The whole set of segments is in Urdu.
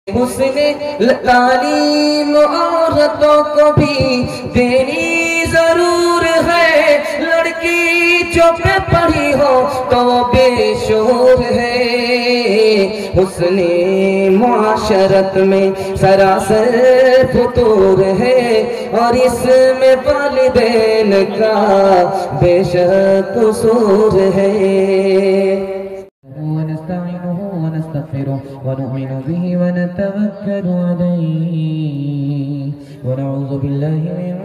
حسن تعلیم عورتوں کو بھی دینی ضرور ہے، لڑکی جو پہ پڑھی ہو تو وہ بے شعور ہے۔ حسن معاشرت میں سراسر فطور ہے، اور اس میں والدین کا بے شک قصور ہے۔ ونستعينه ونستغفره ونؤمن به ونتوكل عليه ونعوذ بالله من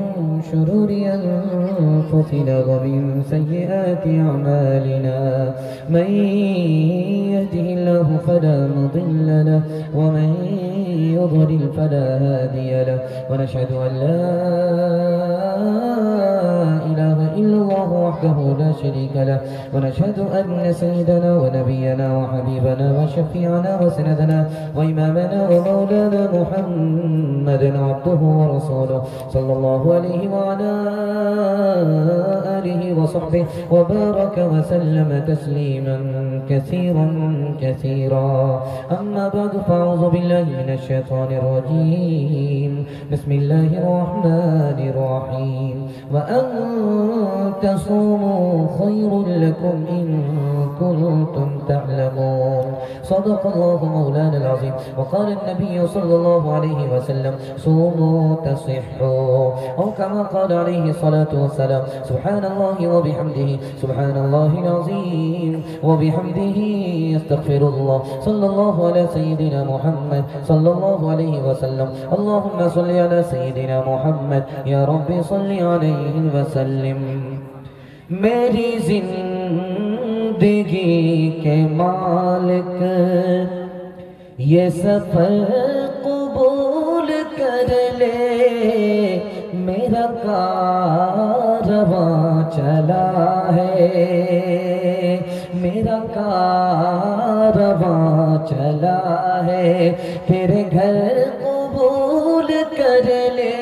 شرور أنفسنا ومن سيئات أعمالنا، من يهده الله فلا مضل له ومن يضلل فلا هادي له، ونشهد أن لا إله إلا الله وحده لا شريك له، ونشهد أن سيدنا ونبينا وحبيبنا وشفيعنا وسندنا وإمامنا ومولانا محمد عبده ورسوله صلى الله عليه وعلى آله وصحبه وبارك وسلم تسليما كثيرا كثيرا. أما بعد فأعوذ بالله من الشيطان الرجيم. بسم الله الرحمن الرحيم. وأن تصوموا خير لكم إن كنتم تعلمون. صدق الله مولانا العظيم. وقال النبي صلى الله عليه وسلم صوموا تصحوا، أو كما قال عليه الصلاة والسلام سبحان الله وبحمده سبحان الله العظيم وبحمده استغفر الله. صلى الله على سيدنا محمد صلى الله عليه وسلم. اللهم صل على سيدنا محمد يا رب صل عليه وسلم. میری زندگی کے مالک یہ سفر قبول کر لے، میرا کارواں چلا ہے، میرا کارواں چلا ہے، تیرے گھر قبول کر لے،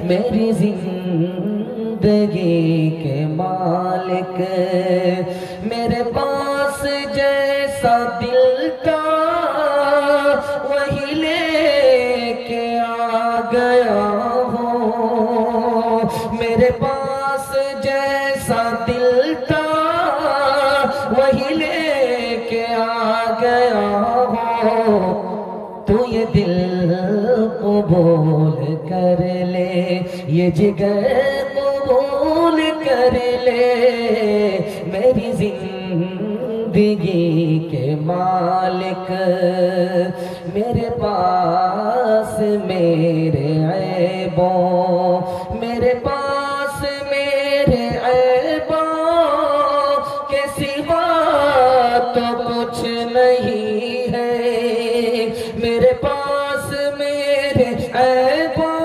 میری زندگی کے مالک، میرے پاس جیسا دل کا وہی لے کے آ گیا ہوں، میرے پاس جیسا دل کا وہی لے کے آ گیا ہوں، تو یہ دل قبول کر لے، یہ جگر قبول کر لے، میری زندگی کے مالک، میرے پاس میرے عیبوں، میرے پاس میرے عیبوں کے سوا تو کچھ نہیں ہے، میرے پاس میرے عیبوں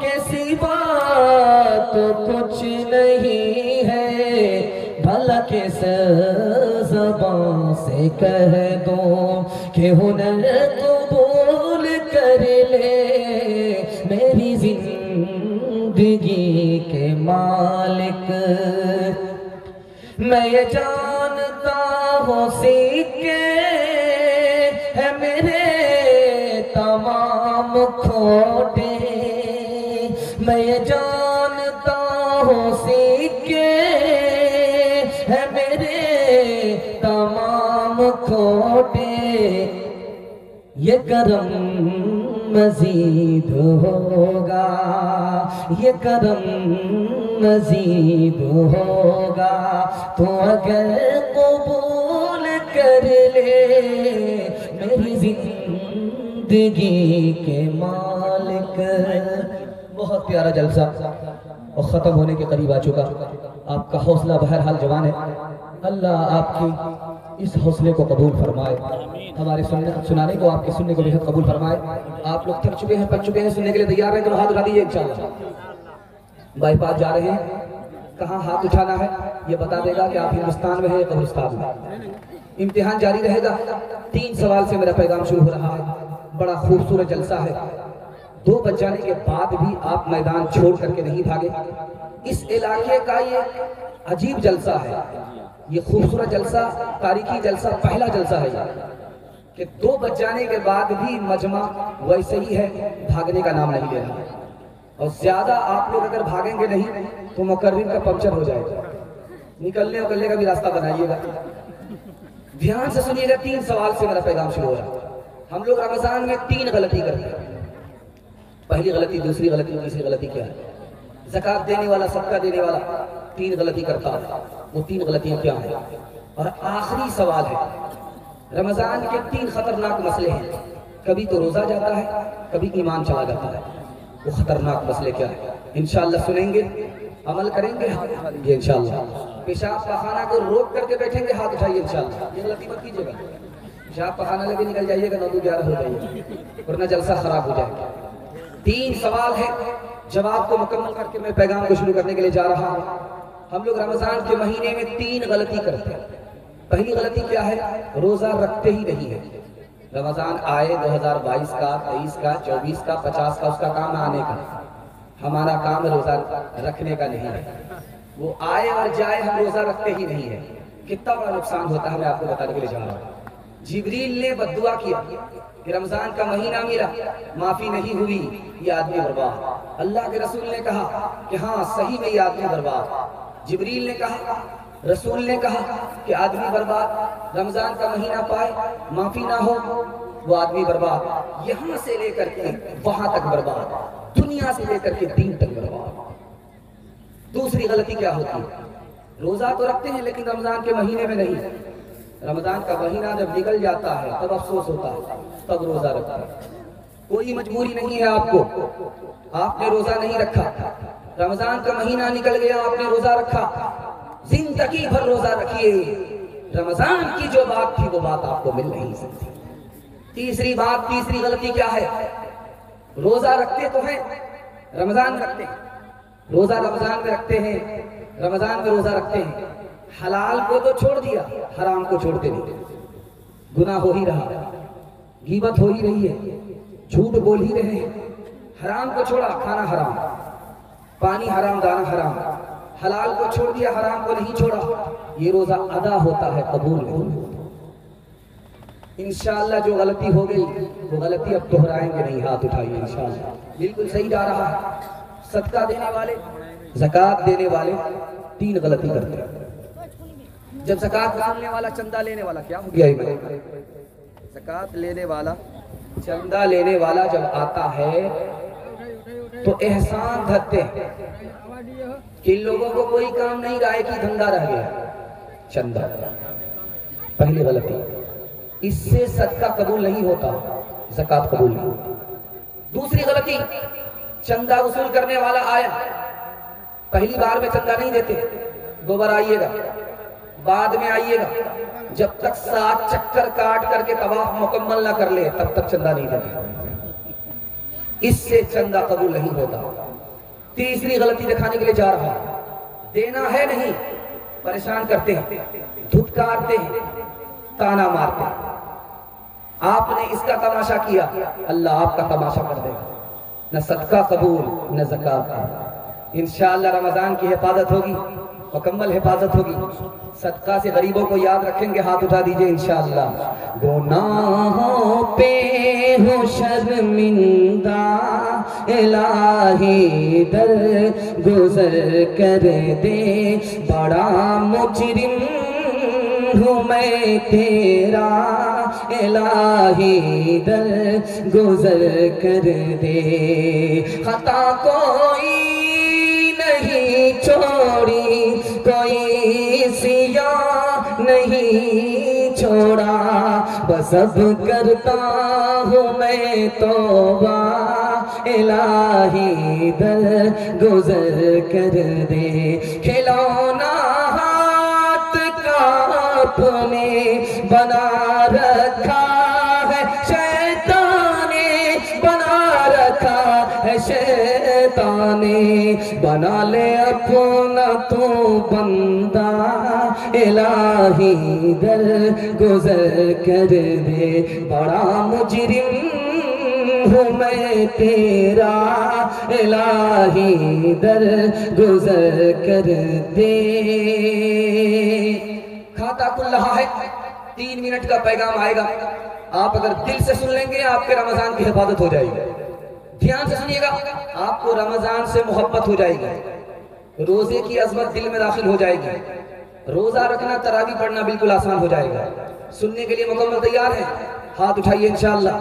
کے سوا تو کچھ نہیں ہے، بھلا کس زبان سے کہہ دوں کہ ہنر قبول کر لے، میری زندگی کے مالک. میں یہ جانتا ہوں سکے ہے میرے تمام کھوٹے، میں یہ جانتا ہوں سکے ہے میرے تمام کھوٹے، یہ کرم مزید ہوگا، یہ کرم مزید ہوگا، تو اگر قبول کر لے، میری زندگی کے مالک. بہت پیارا جلسہ اور ختم ہونے کے قریب آ چکا. آپ کا حوصلہ بہرحال جوان ہے، اللہ آپ کی اس حوصلے کو قبول فرمائے، ہمارے سنانے کو، آپ کے سننے کو بہت قبول فرمائے. آپ لوگ تھک چکے ہیں، پک چکے ہیں، سننے کے لیے تیار ہیں تو ہاتھ اٹھا دیجیے انشاءاللہ. بائی پاس جا رہے ہیں، کہاں ہاتھ اٹھانا ہے یہ بتا دے گا کہ آپ ہندوستان میں ہیں یا قبرستان میں. امتحان جاری رہے گا. 3 سوال سے میرا پیغام شروع ہو رہا ہے. بڑا خوبصورت جلسہ ہے. 2 بج جانے کے بعد بھی آپ میدان چھوڑ کر کے نہیں بھاگے. اس علاقے کا یہ عجیب جلسہ ہے، یہ خوبصورت جلسہ، تاریخی جلسہ، پہلا جلسہ ہے. کہ 2 بج جانے کے بعد بھی مجمع ویسے ہی ہے، بھاگنے کا نام نہیں لے رہا، اور زیادہ آپ لوگ اگر بھاگیں گے نہیں تو مقرر کا پنچر ہو جائے گا، نکلنے کا بھی راستہ بنائیے گا۔ دھیان سے سنیے گا، 3 سوال سے میرا پیغام شروع ہو رہا ہے۔ ہم لوگ رمضان میں 3 غلطی کرتے ہیں۔ پہلی غلطی، دوسری غلطی، تیسری غلطی کیا ہے؟ زکوٰۃ دینے والا، صدقہ دینے والا 3 غلطی کرتا ہے، وہ 3 غلطیاں کیا ہیں؟ اور آخری سوال ہے، رمضان کے 3 خطرناک مسئلے ہیں، کبھی تو روزہ جاتا ہے، کبھی ایمان چلا جاتا ہے، وہ خطرناک مسئلے کیا ہے؟ انشاءاللہ سنیں گے، عمل کریں گے یہ انشاءاللہ۔ پیشاب پخانہ کو روک کر کے بیٹھیں گے، ہاتھ اٹھائیے انشاءاللہ، یہ غلطی مت کیجیے گا۔ پیشاب پخانہ لے کے نکل جائیے گا 9 11 ہو جائیے ورنہ جلسہ خراب ہو جائے گا۔ 3 سوال ہے، جواب کو مکمل کر کے میں پیغام کو شروع کرنے کے لیے جا رہا ہوں۔ ہم لوگ رمضان کے مہینے میں 3 غلطی کرتے ہیں۔ پہلی غلطی کیا ہے؟ روزہ رکھتے ہی نہیں ہے۔ رمضان آئے 2022 کا، 23 کا، 24 کا، 50 کا، اس کا کام آنے کا، ہمارا کام روزہ رکھنے کا نہیں ہے۔ وہ آئے اور جائے، ہم روزہ رکھتے ہی نہیں ہے۔ کتنا بڑا نقصان ہوتا ہے میں آپ کو بتانے کے لیے جا رہا ہوں۔ جبریل نے بددعا کیا کہ رمضان کا مہینہ ملا، معافی نہیں ہوئی، یہ آدمی برباد۔ اللہ کے رسول نے کہا کہ ہاں صحیح میں یہ آدمی برباد۔ جبریل نے کہا، رسول نے کہا کہ آدمی برباد، رمضان کا مہینہ پائے معافی نہ ہو وہ آدمی برباد، یہاں سے لے کر کے وہاں تک برباد، دنیا سے لے کر کے دین تک برباد۔ دوسری غلطی کیا ہوتی ہے؟ روزہ تو رکھتے ہیں لیکن رمضان کے مہینے میں نہیں۔ رمضان کا مہینہ جب نکل جاتا ہے تب افسوس ہوتا ہے، تب روزہ رکھتا ہے۔ کوئی مجبوری نہیں ہے آپ کو، آپ نے روزہ نہیں رکھا، رمضان کا مہینہ نکل گیا آپ نے روزہ رکھا، زندگی بھر روزہ رکھیے، رمضان کی جو بات تھی وہ بات آپ کو مل نہیں سکتی۔ تیسری غلطی کیا ہے؟ روزہ رکھتے تو ہیں، رمضان میں رکھتے ہیں، روزہ رمضان میں رکھتے ہیں، رمضان میں روزہ رکھتے ہیں، حلال کو تو چھوڑ دیا، حرام کو چھوڑتے نہیں۔ گناہ ہو ہی رہا، غیبت ہو ہی رہی ہے، جھوٹ بول ہی رہے ہیں، حرام کو چھوڑا، کھانا حرام، پانی حرام، دانا حرام، حلال کو چھوڑ دیا، حرام کو نہیں چھوڑا، یہ روزہ ادا ہوتا ہے، قبول نہیں ہوتا۔ انشاءاللہ جو غلطی ہو گئی وہ غلطی اب دہرائیں گے نہیں، ہاتھ اٹھائیے انشاءاللہ۔ بالکل صحیح جا رہا ہے۔ صدقہ دینے والے، زکوٰۃ دینے والے 3 غلطی کرتے ہیں۔ جب زکوٰۃ وصولنے والا، چندہ لینے والا، کیا ہو گیا زکوٰۃ لینے والا، چندہ لینے والا جب آتا ہے تو احسان دھرتے ہیں کہ ان لوگوں کو کوئی کام نہیں، رائے کی دھندا رہ گیا، چندہ۔ پہلی غلطی، اس سے صدقہ قبول نہیں ہوتا، زکوٰۃ قبول نہیں ہوتی۔ دوسری غلطی، چندہ وصول کرنے والا آیا، پہلی بار میں چندہ نہیں دیتے، 2 بار آئیے گا، بعد میں آئیے گا، جب تک 7 چکر کاٹ کر کے طواف مکمل نہ کر لے تب تک چندہ نہیں دیتے، اس سے چندہ قبول نہیں ہوتا۔ تیسری غلطی دکھانے کے لیے جا رہا ہے، دینا ہے نہیں، پریشان کرتے ہیں، دھتکارتے ہیں، تانا مارتے ہیں۔ آپ نے اس کا تماشا کیا، اللہ آپ کا تماشا کر دے گا، نہ صدقہ قبول نہ زکوٰۃ قبول۔ انشاءاللہ رمضان کی حفاظت ہوگی، مکمل حفاظت ہوگی، صدقہ سے غریبوں کو یاد رکھیں گے، ہاتھ اٹھا دیجئے انشاءاللہ۔ گناہوں پہ ہو شرمندہ الہی در گزر کر دے، بڑا مجرم ہوں میں تیرا الہی در گزر کر دے، خطا کوئی نہیں چھوڑی، کوئی سیاہ نہیں چھوڑا، بس اب کرتا ہوں میں توبہ الہی در گزر کر دے، کھلونا ہاتھ کا اپنے بنا رکھا ہے شیطان نے، بنا رکھا ہے شیطان نے، بنا لے اپنا تو بندہ الہی در گزر کر دے، بڑا مجرم ہوں میں تیرا الہی در گزر کر دے۔ کھاتا کھل رہا ہے، 3 منٹ کا پیغام آئے گا، آپ اگر دل سے سن لیں گے آپ کے رمضان کی حفاظت ہو جائے گی. دھیان سے سنیے گا، آپ کو رمضان سے محبت ہو جائے گی، روزے کی عظمت دل میں داخل ہو جائے گی، روزہ رکھنا تراویح پڑھنا بالکل آسان ہو جائے گا. سننے کے لیے مکمل تیار ہیں؟ ہاتھ اٹھائیے انشاءاللہ.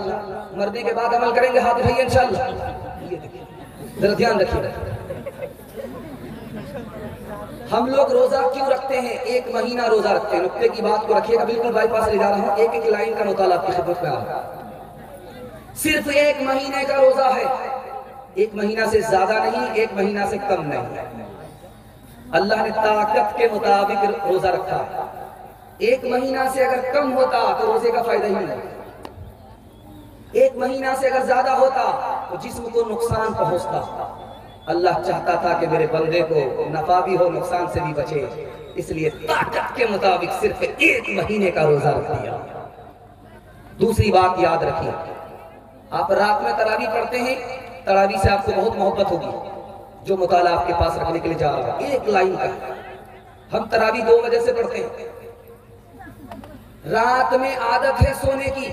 مرنے کے بعد عمل کریں گے، ہاتھ اٹھائیے انشاءاللہ. یہ دیکھیے، ذرا دھیان رکھیے. ہم لوگ روزہ کیوں رکھتے ہیں؟ ایک مہینہ روزہ رکھتے ہیں. نقطے کی بات کو رکھیے گا، بالکل بائی پاس لے جا رہا ہوں. ایک ایک لائن کا مطالعہ آپ کی خدمت میں آ رہا ہے. صرف ایک مہینے کا روزہ ہے، ایک مہینہ سے زیادہ نہیں، ایک مہینہ سے کم نہیں. اللہ نے طاقت کے مطابق روزہ رکھا ہے. ایک مہینہ سے اگر کم ہوتا تو روزے کا فائدہ ہی نہیں. ایک مہینہ سے اگر زیادہ ہوتا تو جسم کو نقصان پہنچتا. اللہ چاہتا تھا کہ میرے بندے کو نفع بھی ہو، نقصان سے بھی بچے، اس لیے طاقت کے مطابق صرف ایک مہینے کا روزہ رکھ دیا. دوسری بات یاد رکھیے، آپ رات میں تراویح پڑھتے ہیں، تراویح سے آپ کو بہت محبت ہوگی. جو مطالعہ آپ کے پاس رکھنے کے لیے جا رہا ہے ایک لائن کا. ہم تراویح 2 وجہ سے پڑھتے ہیں. رات میں عادت ہے سونے کی،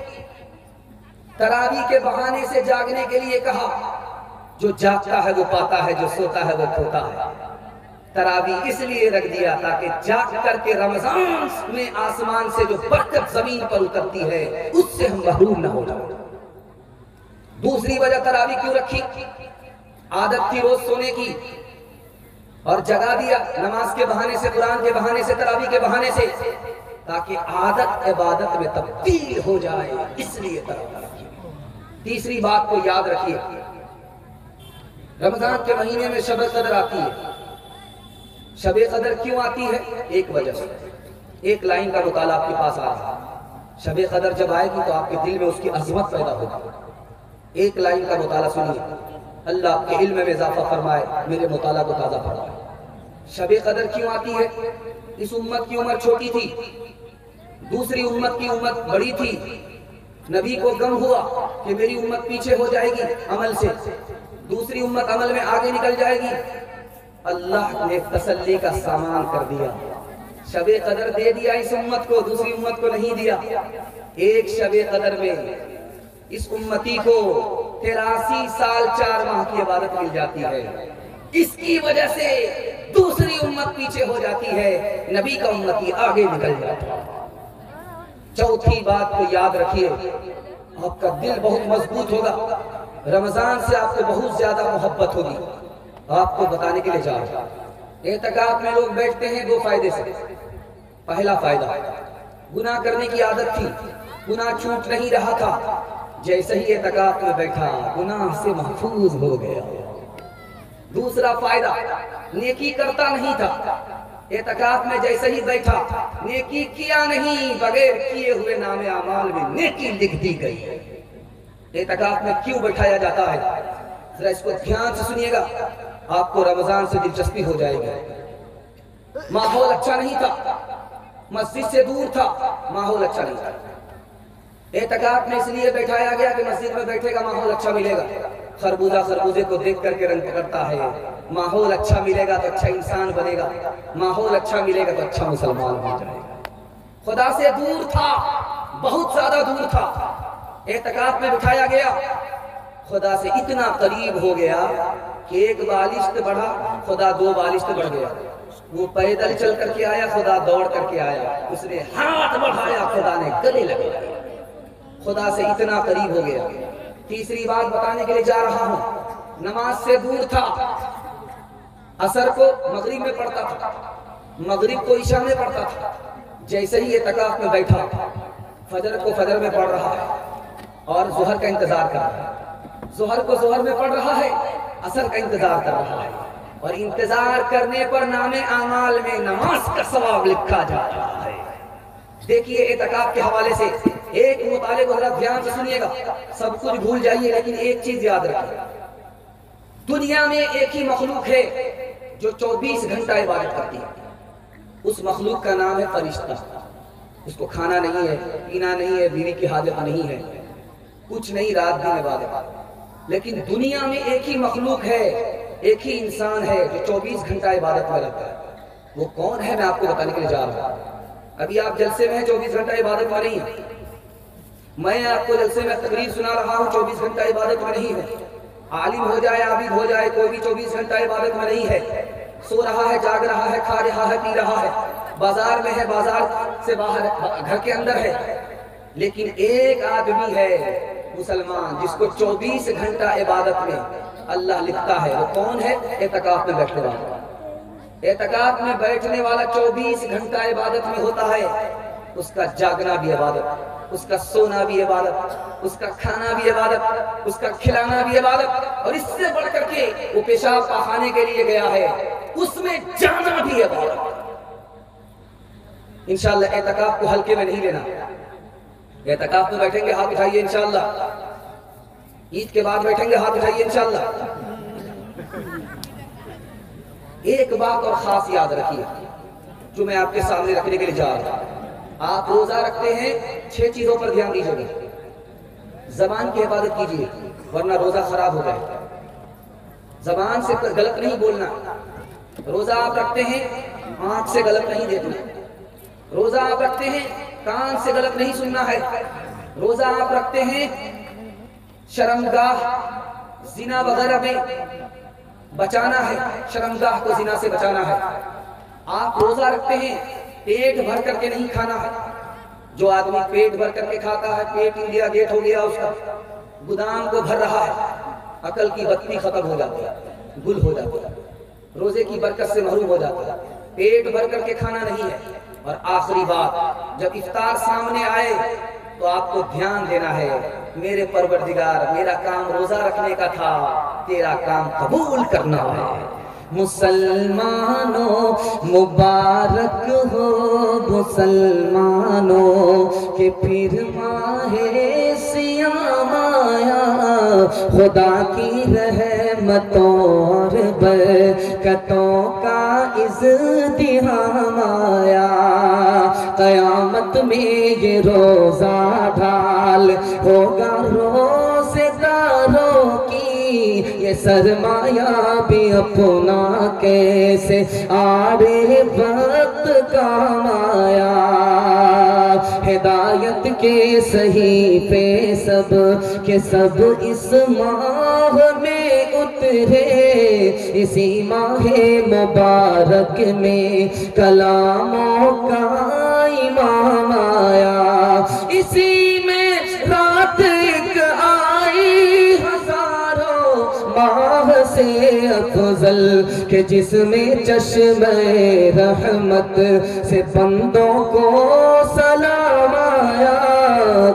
تراویح کے بہانے سے جاگنے کے لیے کہا. جو جاگتا ہے وہ پاتا ہے، جو سوتا ہے وہ کھوتا ہے. تراویح اس لیے رکھ دیا تاکہ جاگ کر کے رمضان میں آسمان سے جو برکت زمین پر اترتی ہے اس سے ہم محروم نہ ہو جائیں. دوسری وجہ تراویح کیوں رکھی؟ عادت تھی روز سونے کی اور جگا دیا نماز کے بہانے سے، قرآن کے بہانے سے، تراویح کے بہانے سے، تاکہ عادت عبادت میں تبدیل ہو جائے، اس لیے تراویح رکھی. تیسری بات کو یاد رکھیے، رمضان کے مہینے میں شب قدر آتی ہے. شب قدر کیوں آتی ہے؟ ایک وجہ سے. ایک لائن کا مطالعہ آپ کے پاس آ رہا ہے. شب قدر جب آئے گی تو آپ کے دل میں اس کی عظمت پیدا ہوگی. ایک لائن کا مطالعہ سنیے، اللہ آپ کے علم میں اضافہ فرمائے، میرے مطالعہ کو تازہ فرمائے. شب قدر کیوں آتی ہے؟ اس امت کی عمر چھوٹی تھی، دوسری امت کی امت بڑی تھی. نبی کو غم ہوا کہ میری امت پیچھے ہو جائے گی عمل سے، دوسری امت عمل میں آگے نکل جائے گی. اللہ نے تسلی کا سامان کر دیا، شب قدر دے دیا اس امت کو، دوسری امت کو نہیں دیا. ایک شب قدر میں اس امتی کو 83 سال 4 ماہ کی عبادت مل جاتی ہے. اس کی وجہ سے دوسری امت پیچھے ہو جاتی ہے، نبی کا امتی آگے نکل جاتا ہے. چوتھی بات کو یاد رکھیے، آپ کا دل بہت مضبوط ہوگا، رمضان سے آپ کو بہت زیادہ محبت ہوگی. آپ کو بتانے کے لیے جا رہا ہوں، اعتکاف میں لوگ بیٹھتے ہیں 2 فائدے سے. پہلا فائدہ، گناہ کرنے کی عادت تھی، گناہ چھوٹ نہیں رہا تھا، جیسے ہی اعتکاف میں بیٹھا گناہ سے محفوظ ہو گیا. دوسرا فائدہ، نیکی کرتا نہیں تھا، اعتکاف میں جیسے ہی بیٹھا نیکی کیا نہیں، بغیر کیے ہوئے نام اعمال میں نیکی لکھ دی گئی. اعتکاف میں کیوں بٹھایا جاتا ہے؟ ذرا اس کو دھیان سے سنیے گا، آپ کو رمضان سے دلچسپی ہو جائے گی. ماحول اچھا نہیں تھا، مسجد سے دور تھا، ماحول اچھا نہیں تھا. اعتکاف میں اس لیے بیٹھایا گیا کہ مسجد میں بیٹھے گا ماحول اچھا ملے گا. خربوزہ خربوزے کو دیکھ کر کے رنگ پکڑتا ہے. ماحول اچھا ملے گا تو اچھا انسان بنے گا، ماحول اچھا ملے گا تو اچھا مسلمان بن جائے گا. خدا سے دور تھا، بہت زیادہ دور تھا، اعتکاف میں بٹھایا گیا. خدا سے اتنا قریب ہو گیا کہ 1 بالشت بڑھا، خدا 2 بالشت بڑھ گیا. وہ پیدل چل کر کے آیا، خدا دوڑ کر کے آیا. اس نے ہاتھ بڑھایا، خدا نے گلے لگایا. خدا سے اتنا قریب ہو گیا. تیسری بات بتانے کے لیے جا رہا ہوں، نماز سے دور تھا، عصر کو مغرب میں پڑھتا تھا، مغرب کو عشاء میں پڑھتا تھا. جیسے ہی اعتکاف میں بیٹھا فجر کو فجر میں پڑھ رہا ہے اور ظہر کا انتظار کر رہا ہے. ظہر کو ظہر میں پڑھ رہا ہے، عصر کا انتظار کر رہا ہے. اور انتظار کرنے پر نام اعمال میں نماز کا ثواب لکھا جا رہا ہے. دیکھیے اعتکاف کے حوالے سے ایک مطالعے کو ذرا دھیان سے سنیے گا، سب کچھ بھول جائیے لیکن ایک چیز یاد رکھیے. دنیا میں ایک ہی مخلوق ہے جو 24 گھنٹہ عبادت کرتی ہے. اس مخلوق کا نام ہے فرشتہ. اس کو کھانا نہیں ہے، پینا نہیں ہے، بیوی کی حاجت نہیں ہے، کچھ نہیں، رات دن عبادت. لیکن دنیا میں ایک ہی مخلوق ہے، ایک ہی انسان ہے جو 24 گھنٹہ عبادت میں رہتا ہے. وہ کون ہے میں آپ کو بتانے کے لیے جا رہا ہوں. ابھی آپ جلسے میں ہیں، 24 گھنٹہ عبادت میں نہیں ہیں. میں آپ کو جلسے میں تقریر سنا رہا ہوں، 24 گھنٹہ عبادت میں نہیں ہے. عالم ہو جائے عابد ہو جائے کوئی بھی 24 گھنٹہ عبادت میں نہیں ہے. سو رہا ہے، جاگ رہا ہے، کھا رہا ہے، پی رہا ہے، بازار میں ہے، بازار سے باہر، گھر کے اندر ہے. لیکن ایک آدمی ہے مسلمان جس کو 24 گھنٹہ عبادت میں اللہ لکھتا ہے. وہ کون ہے؟ اعتکاف میں بیٹھنے والا. اعتکاف میں بیٹھنے والا 24 گھنٹہ عبادت میں ہوتا ہے. اس کا جاگنا بھی عبادت، اس کا سونا بھی عبادت، اس کا کھانا بھی عبادت، اس کا کھلانا بھی عبادت، اور اس سے بڑھ کر کے وہ پیشاب پخانے کے لیے گیا ہے، اس میں جانا بھی عبادت. انشاءاللہ اعتکاف کو ہلکے میں نہیں لینا. اعتکاف میں بیٹھیں گے ہاتھ اٹھائیے انشاءاللہ. عید کے بعد بیٹھیں گے ہاتھ اٹھائیے انشاءاللہ. ایک بات اور خاص یاد رکھیے جو میں آپ کے سامنے رکھنے کے لیے جا رہا ہوں. آپ روزہ رکھتے ہیں، 6 چیزوں پر دھیان دیجیے گا. زبان کی حفاظت کیجیے ورنہ روزہ خراب ہو جائے. زبان سے غلط نہیں بولنا. روزہ آپ رکھتے ہیں، آنکھ سے غلط نہیں دیکھنا. روزہ آپ رکھتے ہیں، کان سے غلط نہیں سننا ہے. روزہ آپ رکھتے ہیں، شرمگاہ زنا وغیرہ میں بچانا ہے، شرمگاہ کو زنا سے بچانا ہے. آپ روزہ رکھتے ہیں، پیٹ بھر کر کے نہیں کھانا ہے. جو آدمی پیٹ بھر کر کے کھاتا ہے، پیٹ انڈیا گیٹ ہو گیا، اس کا گودام کو بھر رہا ہے، عقل کی بتی ختم ہو جاتی ہے، گل ہو جاتی ہے، روزے کی برکت سے محروم ہو جاتا ہے. پیٹ بھر کر کے کھانا نہیں ہے. اور آخری بات، جب افطار سامنے آئے تو آپ کو دھیان دینا ہے، میرے پروردگار میرا کام روزہ رکھنے کا تھا، تیرا کام قبول کرنا ہے. مسلمانوں مبارک ہو مسلمانوں کہ پھر ماہ سیام آیا. خدا کی رحمتوں اور برکتوں کا ازدحام آیا. قیامت میں یہ روزہ ڈھال ہوگا روزے داروں کی. یہ سرمایہ بھی اپنا کیسے آڑے وقت کام آیا. ہدایت کے صحیفے سب کے سب اس ماہ میں اترے. اسی ماہ مبارک میں کلاموں کا امام آیا. اسی میں رات ایک آئی ہزاروں ماہ سے افضل کہ جس میں چشم رحمت سے بندوں کو سلام آیا.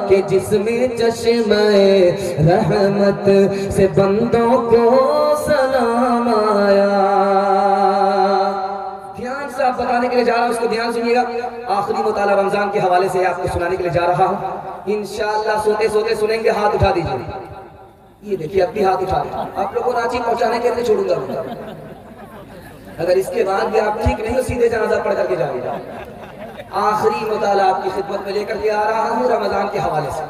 کہ جس میں چشم رحمت سے بندوں کو سلام آیا. دھیان سے آپ بتانے کے لیے جا رہا ہوں، اس کو دھیان سنیے گا. آخری مطالعہ رمضان کے حوالے سے آپ کو سنانے کے لیے جا رہا ہوں. انشاءاللہ سوتے سوتے سنیں گے. ہاتھ اٹھا دیجیے. یہ دیکھیے اب بھی ہاتھ اٹھا دیں. آپ لوگوں کو رانچی پہنچانے کے لیے چھوڑوں گا. اگر اس کے بعد بھی آپ ٹھیک نہیں ہو سیدھے جنازہ پڑھ کر کے جائیے گا. آخری مطالعہ آپ کی خدمت میں لے کر کے آ رہا ہوں رمضان کے حوالے سے.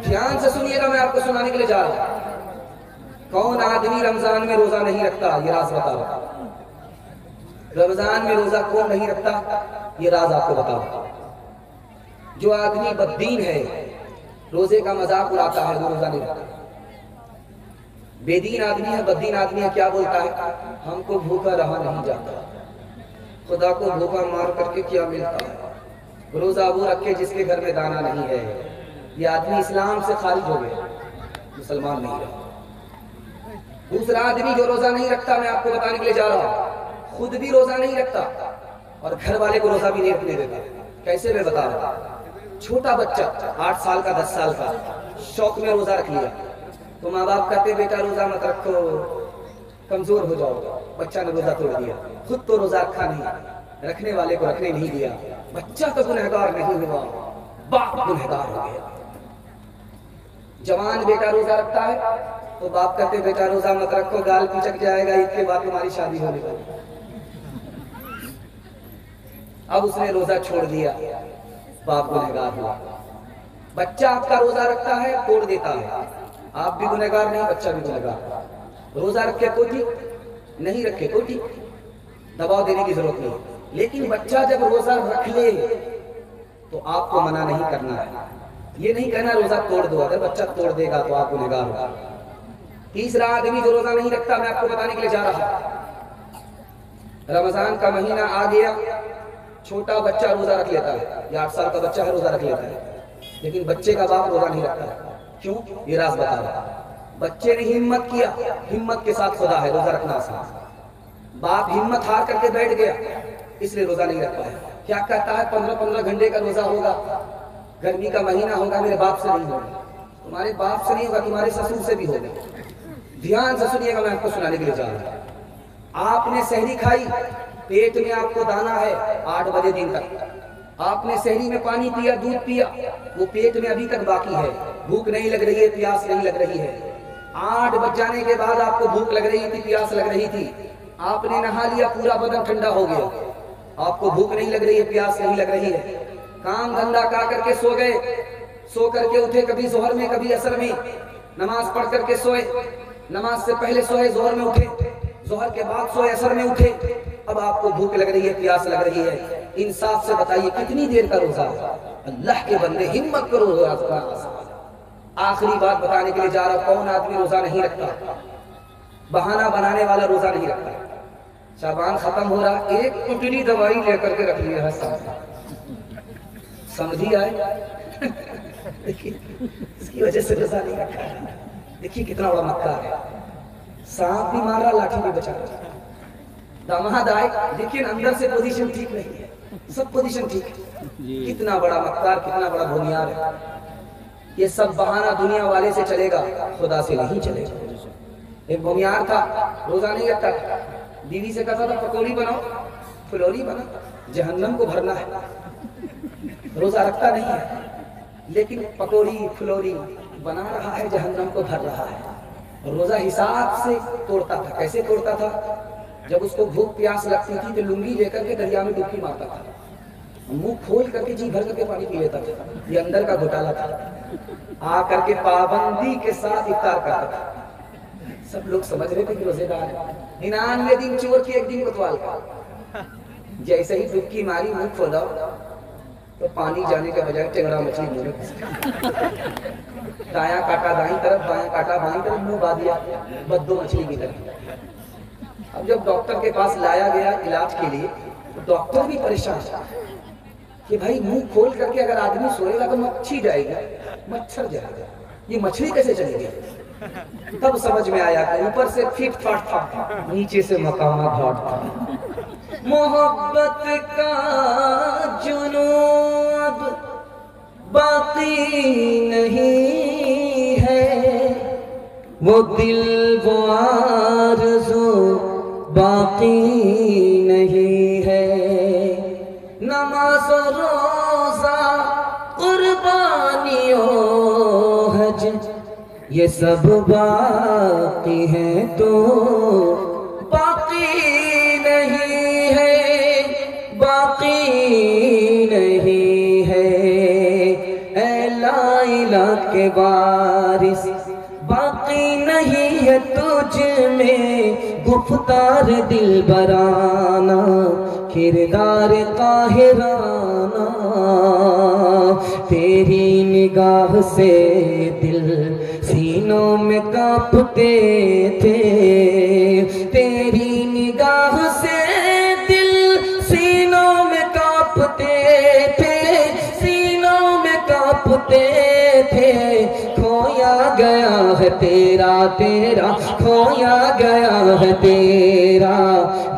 دھیان سے سنیے گا، میں آپ کو سنانے کے لیے جا رہا ہوں. کون آدمی رمضان میں روزہ نہیں رکھتا؟ یہ راز بتاؤ. رمضان میں روزہ کون نہیں رکھتا؟ یہ راز آپ کو بتاؤ. جو آدمی بددین ہے، روزے کا مذاق اڑاتا ہے، وہ روزہ نہیں رکھتا. بے دین آدمی ہے، بددین آدمی ہے، کیا بولتا ہے؟ ہم کو بھوکا رہا نہیں جاتا، خدا کو بھوکا مار کر کے کیا ملتا ہے. روزہ وہ رکھے جس کے گھر میں دانا نہیں ہے. یہ آدمی اسلام سے خارج ہو گیا، مسلمان نہیں رہا. دوسرا آدمی جو روزہ نہیں رکھتا، میں آپ کو بتانے کے لیے جا رہا ہوں، خود بھی روزہ نہیں رکھتا اور گھر والے کو روزہ بھی نہیں رکھنے دیتا. کیسے میں بتا رہا ہوں. چھوٹا بچہ 8 سال کا 10 سال کا شوق میں روزہ رکھ لیا تو ماں باپ کہتے بیٹا روزہ مت رکھو، کمزور ہو جاؤ گا. بچہ نے روزہ توڑ دیا. خود تو روزہ رکھا نہیں، رکھنے والے کو رکھنے نہیں دیا. بچہ تو گنہگار نہیں ہوا، باپ گنہگار ہو گیا. جوان بیٹا روزہ رکھتا ہے تو باپ کہتے بیٹا روزہ مت رکھو، گال پچک جائے گا، عید کے بعد تمہاری شادی ہونے والی. اب اس نے روزہ چھوڑ دیا، باپ گنہگار ہوا. بچہ آپ کا روزہ رکھتا ہے، توڑ دیتا ہے. آپ بھی گنہگار نہیں، بچہ بھی گنہگار. روزہ رکھے کوئی ٹھیک، نہیں رکھے کوئی ٹھیک، دباؤ دینے کی ضرورت نہیں. لیکن بچہ جب روزہ رکھ لے تو آپ کو منع نہیں کرنا ہے. یہ نہیں کہنا روزہ توڑ دو، اگر بچہ توڑ دے گا تو آپ گنہگار ہوگا۔ تیسرا آدمی جو روزہ نہیں رکھتا، میں آپ کو بتانے کے لیے جا رہا ہوں، رمضان کا مہینہ آ گیا، چھوٹا بچہ روزہ رکھ لیتا ہے، یا 8 سال کا بچہ ہے روزہ رکھ لیتا ہے، لیکن بچے کا باپ روزہ نہیں رکھتا ہے۔ کیوں؟ یہ راز بتا رہا، بچے نے ہمت کیا، ہمت کے ساتھ خدا ہے، روزہ رکھنا آسان۔ باپ ہمت ہار کر کے بیٹھ گیا، اس لیے روزہ نہیں رکھ پایا۔ کیا کہتا ہے 15 گھنٹے کا روزہ ہوگا، گرمی کا مہینہ ہوگا، میرے باپ سے نہیں ہوگا، تمہارے باپ سے نہیں ہوگا، تمہارے سسر سے بھی ہوگا۔ دھیان سے سنیے گا، میں آپ کو سنانے کے لیے جا رہا ہوں۔ آپ نے سحری کھائی، پیٹ میں آپ کو دانا ہے 8 بجے دن تک، آپ نے سحری میں پانی پیا، دودھ پیا، وہ پیٹ میں ابھی تک باقی ہے، بھوک نہیں لگ رہی ہے، پیاس نہیں لگ رہی ہے۔ 8 بج جانے کے بعد آپ کو بھوک لگ رہی تھی، پیاس لگ رہی تھی، آپ نے نہا لیا، پورا بدن ٹھنڈا ہو گیا، آپ کو بھوک نہیں لگ رہی ہے، پیاس نہیں لگ رہی ہے، کام دھندا کر کے سو گئے، سو کر کے اٹھے، کبھی ظہر میں کبھی عصر میں، نماز پڑھ کر کے سوئے، نماز سے پہلے سوئے، ظہر میں اٹھے، ظہر کے بعد سوئے، عصر میں اٹھے، اب آپ کو بھوک لگ رہی ہے، پیاس لگ رہی ہے۔ انصاف سے بتائیے کتنی دیر کا روزہ ہے؟ اللہ کے بندے ہمت کرو روزہ رکھنا۔ آخری بات بتانے کے لیے جا رہا ہوں، کون آدمی روزہ نہیں رکھتا؟ بہانہ بنانے والا روزہ نہیں رکھتا۔ شعبان ختم ہو رہا، ایک ٹٹلی دوائی لے کر کے رکھ لیا ہے سمجھی آئے؟ دیکھیے اس کی وجہ سے روزہ نہیں رکھا ہے۔ دیکھیے کتنا بڑا مکار ہے، سانپ بھی مارا، لاٹھی بھی بچا رہا۔ داماد آئے، لیکن اندر سے پوزیشن ٹھیک نہیں ہے، سب پوزیشن ٹھیک ہے۔ کتنا بڑا مکار، کتنا بڑا بھونیار ہے۔ یہ سب بہانہ دنیا والے سے چلے گا، خدا سے نہیں چلے گا۔ ایک بھونیار تھا، روزہ نہیں رکھتا تھا، بیوی سے کہتا تھا پکوڑی بناؤ، پھلوری بنا، جہنم کو بھرنا ہے۔ روزہ رکھتا نہیں ہے، لیکن پکوڑی پھلوری بنا رہا ہے، جہنم کو بھر رہا ہے۔ روزہ حساب سے توڑتا تھا۔ کیسے توڑتا تھا؟ جب اس کو بھوک پیاس لگتی تھی تو لنگی لے کر کے دریا میں ڈبکی مارتا تھا، منہ کھول کر کے جی بھر کر کے پانی پی لیتا تھا۔ یہ اندر کا گھوٹالا تھا۔ آ کر کے پابندی کے ساتھ افطار کرتا تھا۔ سب لوگ سمجھ رہے تھے کہ روزے دار ہے۔ 99 دن چور کی، 1 دن کوتوال کا۔ جیسے ہی ڈبکی ماری، منہ کھولا تو پانی جانے کے بجائے ٹنگڑا مچھلی منہ میں گھس گئی۔ دایاں کاٹا دائیں طرف، بایاں کاٹا بائیں طرف، منہ با دیا بدو مچھلی کی طرف۔ اب جب ڈاکٹر کے پاس لایا گیا علاج کے لیے، تو ڈاکٹر بھی پریشان تھا کہ بھائی منہ کھول کر کے اگر آدمی سوئے گا تو مچھی جائے گی، مچھر جائے گا، یہ مچھلی کیسے چلے گی؟ تب سمجھ میں آیا کہ اوپر سے فٹ فٹ تھا، نیچے سے مقامہ گھاٹ تھا۔ محبت کا جنون باقی نہیں ہے، وہ دل وہ آرزو باقی نہیں ہے، نماز و روزہ قربانی و حج یہ سب باقی ہیں تو باقی نہیں ہے، باقی نہیں ہے۔ اے لا الہ کے وارث باقی نہیں ہے تجھ میں، گفتار دل برانہ کردار قاہرانہ، تیری نگاہ سے دل سینوں میں کانپتے تھے، تیری نگاہ سے دل سینوں میں کانپتے تھے، سینوں میں کانپتے تھے۔ کھویا گیا ہے تیرا کھویا گیا ہے تیرا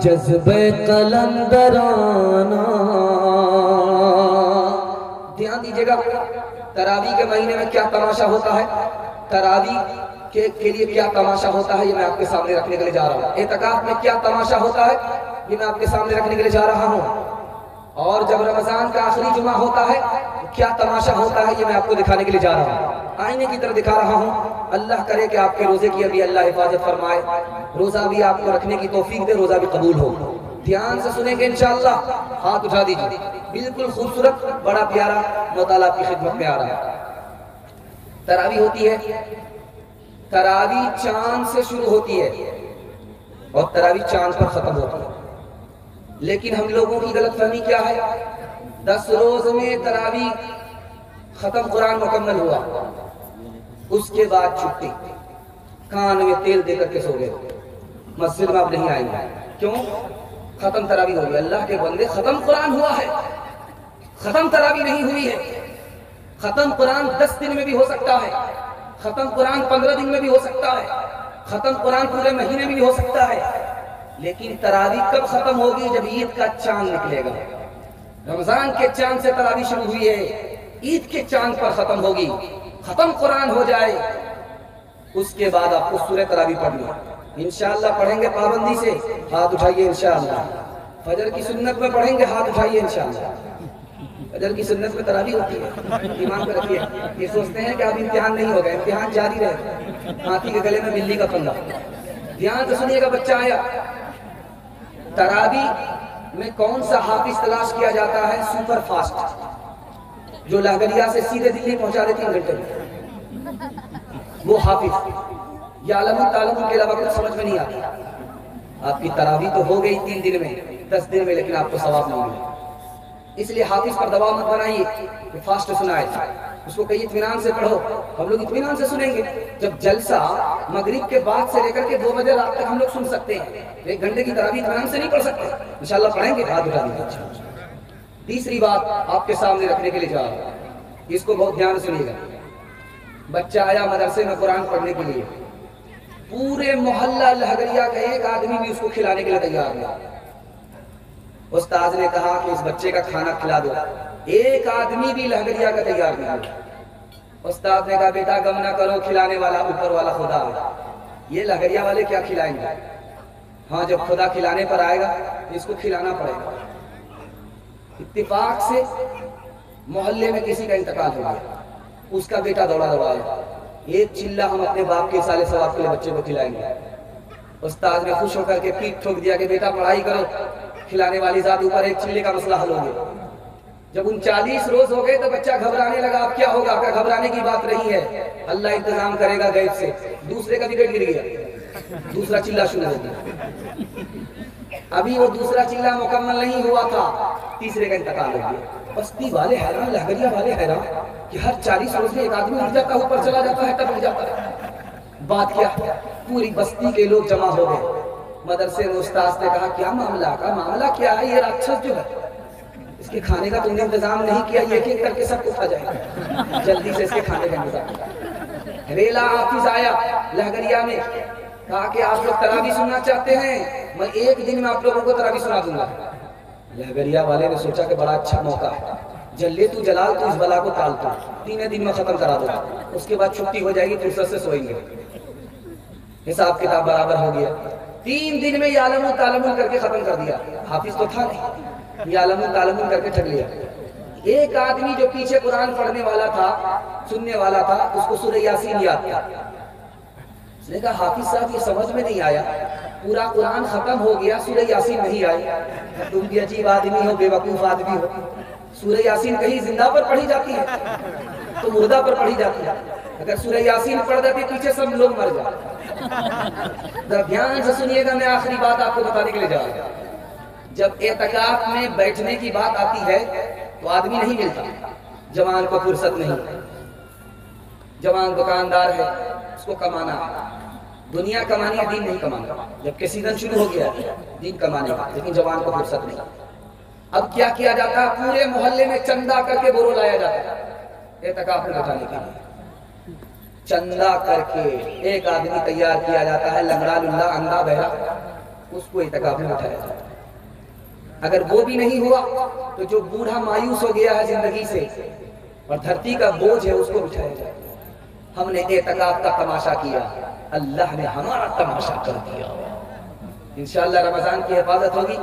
جذبہ قلندرانہ۔ دھیان دیجیے گا، تراویح کے مہینے میں کیا تماشا ہوتا ہے، تراویح کے لیے کیا تماشا ہوتا ہے، یہ میں آپ کے سامنے رکھنے کے لیے جا رہا ہوں۔ اعتکاف میں کیا تماشا ہوتا ہے، یہ میں آپ کے سامنے رکھنے کے لیے جا رہا ہوں۔ اور جب رمضان کا آخری جمعہ ہوتا ہے کیا تماشا ہوتا ہے، یہ میں آپ کو دکھانے کے لیے جا رہا ہوں۔ آئینے کی طرف دکھا رہا ہوں۔ اللہ کرے کہ آپ کے روزے کی ابھی اللہ حفاظت فرمائے، روزہ بھی آپ کو رکھنے کی توفیق دے، روزہ بھی قبول ہو۔ دھیان سے سنیں گے انشاءاللہ، ہاتھ اٹھا دیجیے۔ بالکل خوبصورت، بڑا پیارا مطالعہ کی خدمت میں آ رہا ہے۔ تراویح ہوتی ہے، تراویح چاند سے شروع ہوتی ہے اور تراویح چاند پر ختم ہوتی ہے، لیکن ہم لوگوں کی غلط فہمی کیا ہے، 10 روز میں تراویح ختم قرآن مکمل ہوا، اس کے بعد چھٹی، کان میں تیل دے کر کے سو گئے، مسجد میں آپ نہیں آئیں گے، کیوں؟ ختم تراویح ہو گئی۔ اللہ کے بندے ختم قرآن ہوا ہے، ختم تراویح نہیں ہوئی ہے۔ ختم قرآن 10 دن میں بھی ہو سکتا ہے، ختم قرآن 15 دن میں بھی ہو سکتا ہے، ختم قرآن پورے مہینے میں بھی ہو سکتا ہے، لیکن تراویح کب ختم ہوگی؟ جب عید کا چاند نکلے گا۔ رمضان کے چاند سے تراویح شروع ہوئی ہے، عید کے چاند پر ختم ہوگی، ختم قرآن ہو جائے، اس کے بعد آپ کو سورہ تراویح پڑھنی ہے۔ انشاءاللہ پڑھیں گے پابندی سے، ہاتھ اٹھائیے انشاءاللہ۔ فجر کی سنت میں پڑھیں گے، ہاتھ اٹھائیے انشاءاللہ۔ فجر کی سنت میں تراویح ہوتی ہے، ایمان پر رکھیے۔ یہ سوچتے ہیں کہ اب امتحان نہیں ہوگا، امتحان جاری رہے، ہاتھی کے گلے میں بلی کا پھندا۔ دھیان سے سنیے گا، بچہ آیا۔ تراویح میں کون سا حافظ تلاش کیا جاتا ہے؟ سپر فاسٹ، جو لہگریا سے سیدھے دلی پہنچا دیتی 3 گھنٹے میں، وہ حافظ۔ یا علم تعلم کے علاوہ کچھ سمجھ میں نہیں آتا۔ آپ کی تراویح تو ہو گئی 3 دن میں، 10 دن میں، لیکن آپ کو ثواب نہیں ملا۔ اس لیے حافظ پر دباؤ مت بنائیے کہ فاسٹ سنائے، اس کو کہیے اطمینان سے پڑھو۔ ہم لوگ اطمینان سے سنیں گے۔ جب جلسہ مغرب کے بعد سے لے کر کے 2 بجے رات تک ہم لوگ سن سکتے ہیں، 1 گھنٹے کی تراویح اطمینان سے نہیں پڑھ سکتے۔ انشاءاللہ پڑھیں گے، ہاتھ اٹھا دیجیے۔ تیسری بات آپ کے سامنے رکھنے کے لیے جا رہا ہوں، اس کو بہت دھیان سے سنیے گا۔ بچہ آیا مدرسے میں قرآن پڑھنے کے لیے، پورے محلہ لہگریا کا ایک آدمی بھی اس کو کھلانے کے لیے تیار نہیں۔ استاد نے کہا کہ اس بچے کا کھانا کھلا دو، ایک آدمی بھی لہگریا کا تیار نہیں۔ استاد نے کہا بیٹا غم نہ کرو، کھلانے والا اوپر والا خدا ہے، یہ لہگریا والے کیا کھلائیں گے؟ ہاں جب خدا کھلانے پر آئے گا تو اس کو کھلانا پڑے گا۔ اتفاق سے محلے میں کسی کا انتقال ہو گیا، اس کا بیٹا دوڑا آیا، ایک چلہ ہم اپنے باپ کے سالے ثواب کے لیے بچے کو کھلائیں گے۔ استاد نے خوش ہو کر کے پیٹ ٹھوک دیا کہ بیٹا پڑھائی کرو، کھلانے والی ذات اوپر، ایک چلے کا مسئلہ حل ہو گیا۔ جب 39 روز ہو گئے تو بچہ گھبرانے لگا، اب کیا ہوگا؟ کہ گھبرانے کی بات نہیں ہے، اللہ انتظام کرے گا غیب سے۔ دوسرے کا وکٹ گر گیا، دوسرا چلہ شروع ہو گیا۔ ابھی وہ دوسرا چلہ مکمل نہیں ہوا تھا، تیسرے کا انتقال ہو گیا۔ بستی والے حیران، لہگریا والے حیران کہ ہر 40 روز میں ایک آدمی اٹھ جاتا ہے، اوپر چلا جاتا ہے، ٹپک جاتا ہے۔ بات کیا؟ پوری بستی کے لوگ جمع ہو گئے۔ مدرسے میں استاد نے کہا کیا معاملہ کیا ہے؟ یہ راکشس جو ہے، اس کے کھانے کا تم نے انتظام نہیں کیا، یہ ایک ایک کر کے سب کو کھا جائے گا، جلدی سے اس کے کھانے کا انتظام۔ ریلا حافظ آیا لہگریا میں، کہا کہ آپ لوگ تراویح سننا چاہتے ہیں، میں 1 دن میں آپ لوگوں کو تراویح سنا دوں گا۔ لہگریا والے نے سوچا کہ بڑا اچھا موقع ہے، جلے تو جلال تو اس بلا کو ٹال تو 3 دن میں ختم کرا دو، اس کے بعد چھٹی ہو جائے گی، فرصت سے سوئیں گے، حساب کتاب برابر ہو گیا۔ 3 دن میں یعلم تعلم کر کے ختم کر دیا۔ حافظ تو تھا نہیں، یعلم تعلم کر کے ٹھگ لیا۔ ایک آدمی جو پیچھے قرآن پڑھنے والا تھا، سننے والا تھا، اس کو سورہ یاسین یاد تھا۔ اس نے کہا حافظ صاحب یہ سمجھ میں نہیں آیا، پورا قرآن ختم ہو گیا، سورہ یاسین نہیں آئی، تم بھی عجیب آدمی ہو، بے وقوف آدمی ہو۔ سورہ یاسین کہیں زندہ پر پڑھی جاتی ہے تو مردہ پر پڑھی جاتی ہے، اگر سورہ یاسین پڑھ دیتے پیچھے سب لوگ مر جاتے۔ ذرا دھیان سے سنیے گا، میں آخری بات آپ کو بتانے کے لیے جا رہا ہوں۔ جب اعتکاف میں بیٹھنے کی بات آتی ہے تو آدمی نہیں ملتا، جوان کو فرصت نہیں، جوان دکاندار ہے، اس کو کمانا ہے، دنیا کمانی ہے، دین نہیں کمانا۔ جبکہ سیزن شروع ہو گیا ہے دین کمانے کا، لیکن جوان کو فرصت نہیں۔ اب کیا کیا جاتا ہے؟ پورے محلے میں چندہ کر کے بورو لایا جاتا ہے اعتکاف میں بٹھانے کے لیے۔ چندہ کر کے ایک آدمی تیار کیا جاتا ہے، لنگڑا لنگڑا اندھا بہرا، اس کو اعتکاف میں بٹھایا جاتا ہے۔ اگر وہ بھی نہیں ہوا تو جو بوڑھا مایوس ہو گیا ہے زندگی سے اور دھرتی کا بوجھ ہے، اس کو بٹھایا جاتا ہے۔ ہم نے اعتکاف کا تماشا کیا، اللہ نے ہمارا تماشا کر دیا۔ انشاءاللہ رمضان کی حفاظت ہوگی،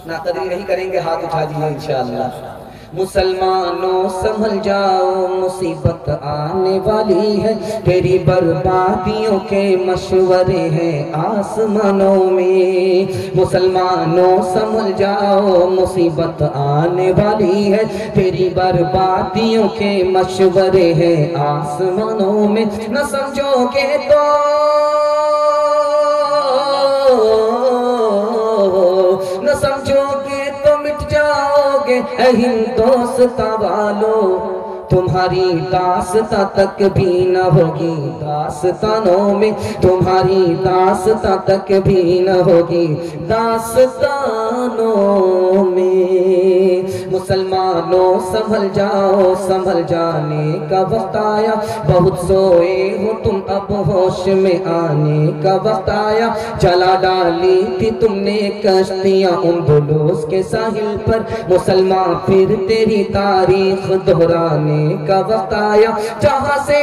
ناقدری نہیں کریں گے، ہاتھ اٹھا دیجیے انشاءاللہ۔ مسلمانوں سنبھل جاؤ، مصیبت آنے والی ہے، تیری بربادیوں کے مشورے ہیں آسمانوں میں۔ مسلمانوں سنبھل جاؤ، مصیبت آنے والی ہے، تیری بربادیوں کے مشورے ہیں آسمانوں میں۔ نہ سمجھو گے تو نہ سمجھو گے تو مٹ جاؤ گے، اے ہندوستاں والو، تمہاری داستان تک بھی نہ ہوگی داستانوں میں، تمہاری داستان تک بھی نہ ہوگی داستانوں میں۔ مسلمانوں سنبھل جاؤ، سنبھل جانے کا وقت آیا، بہت سوئے ہو تم اب ہوش میں آنے کا وقت آیا۔ چلا ڈالی تھی تم نے کشتیاں اندلس کے ساحل پر، مسلمان پھر تیری تاریخ دہرانے کا وقت آیا۔ جہاں سے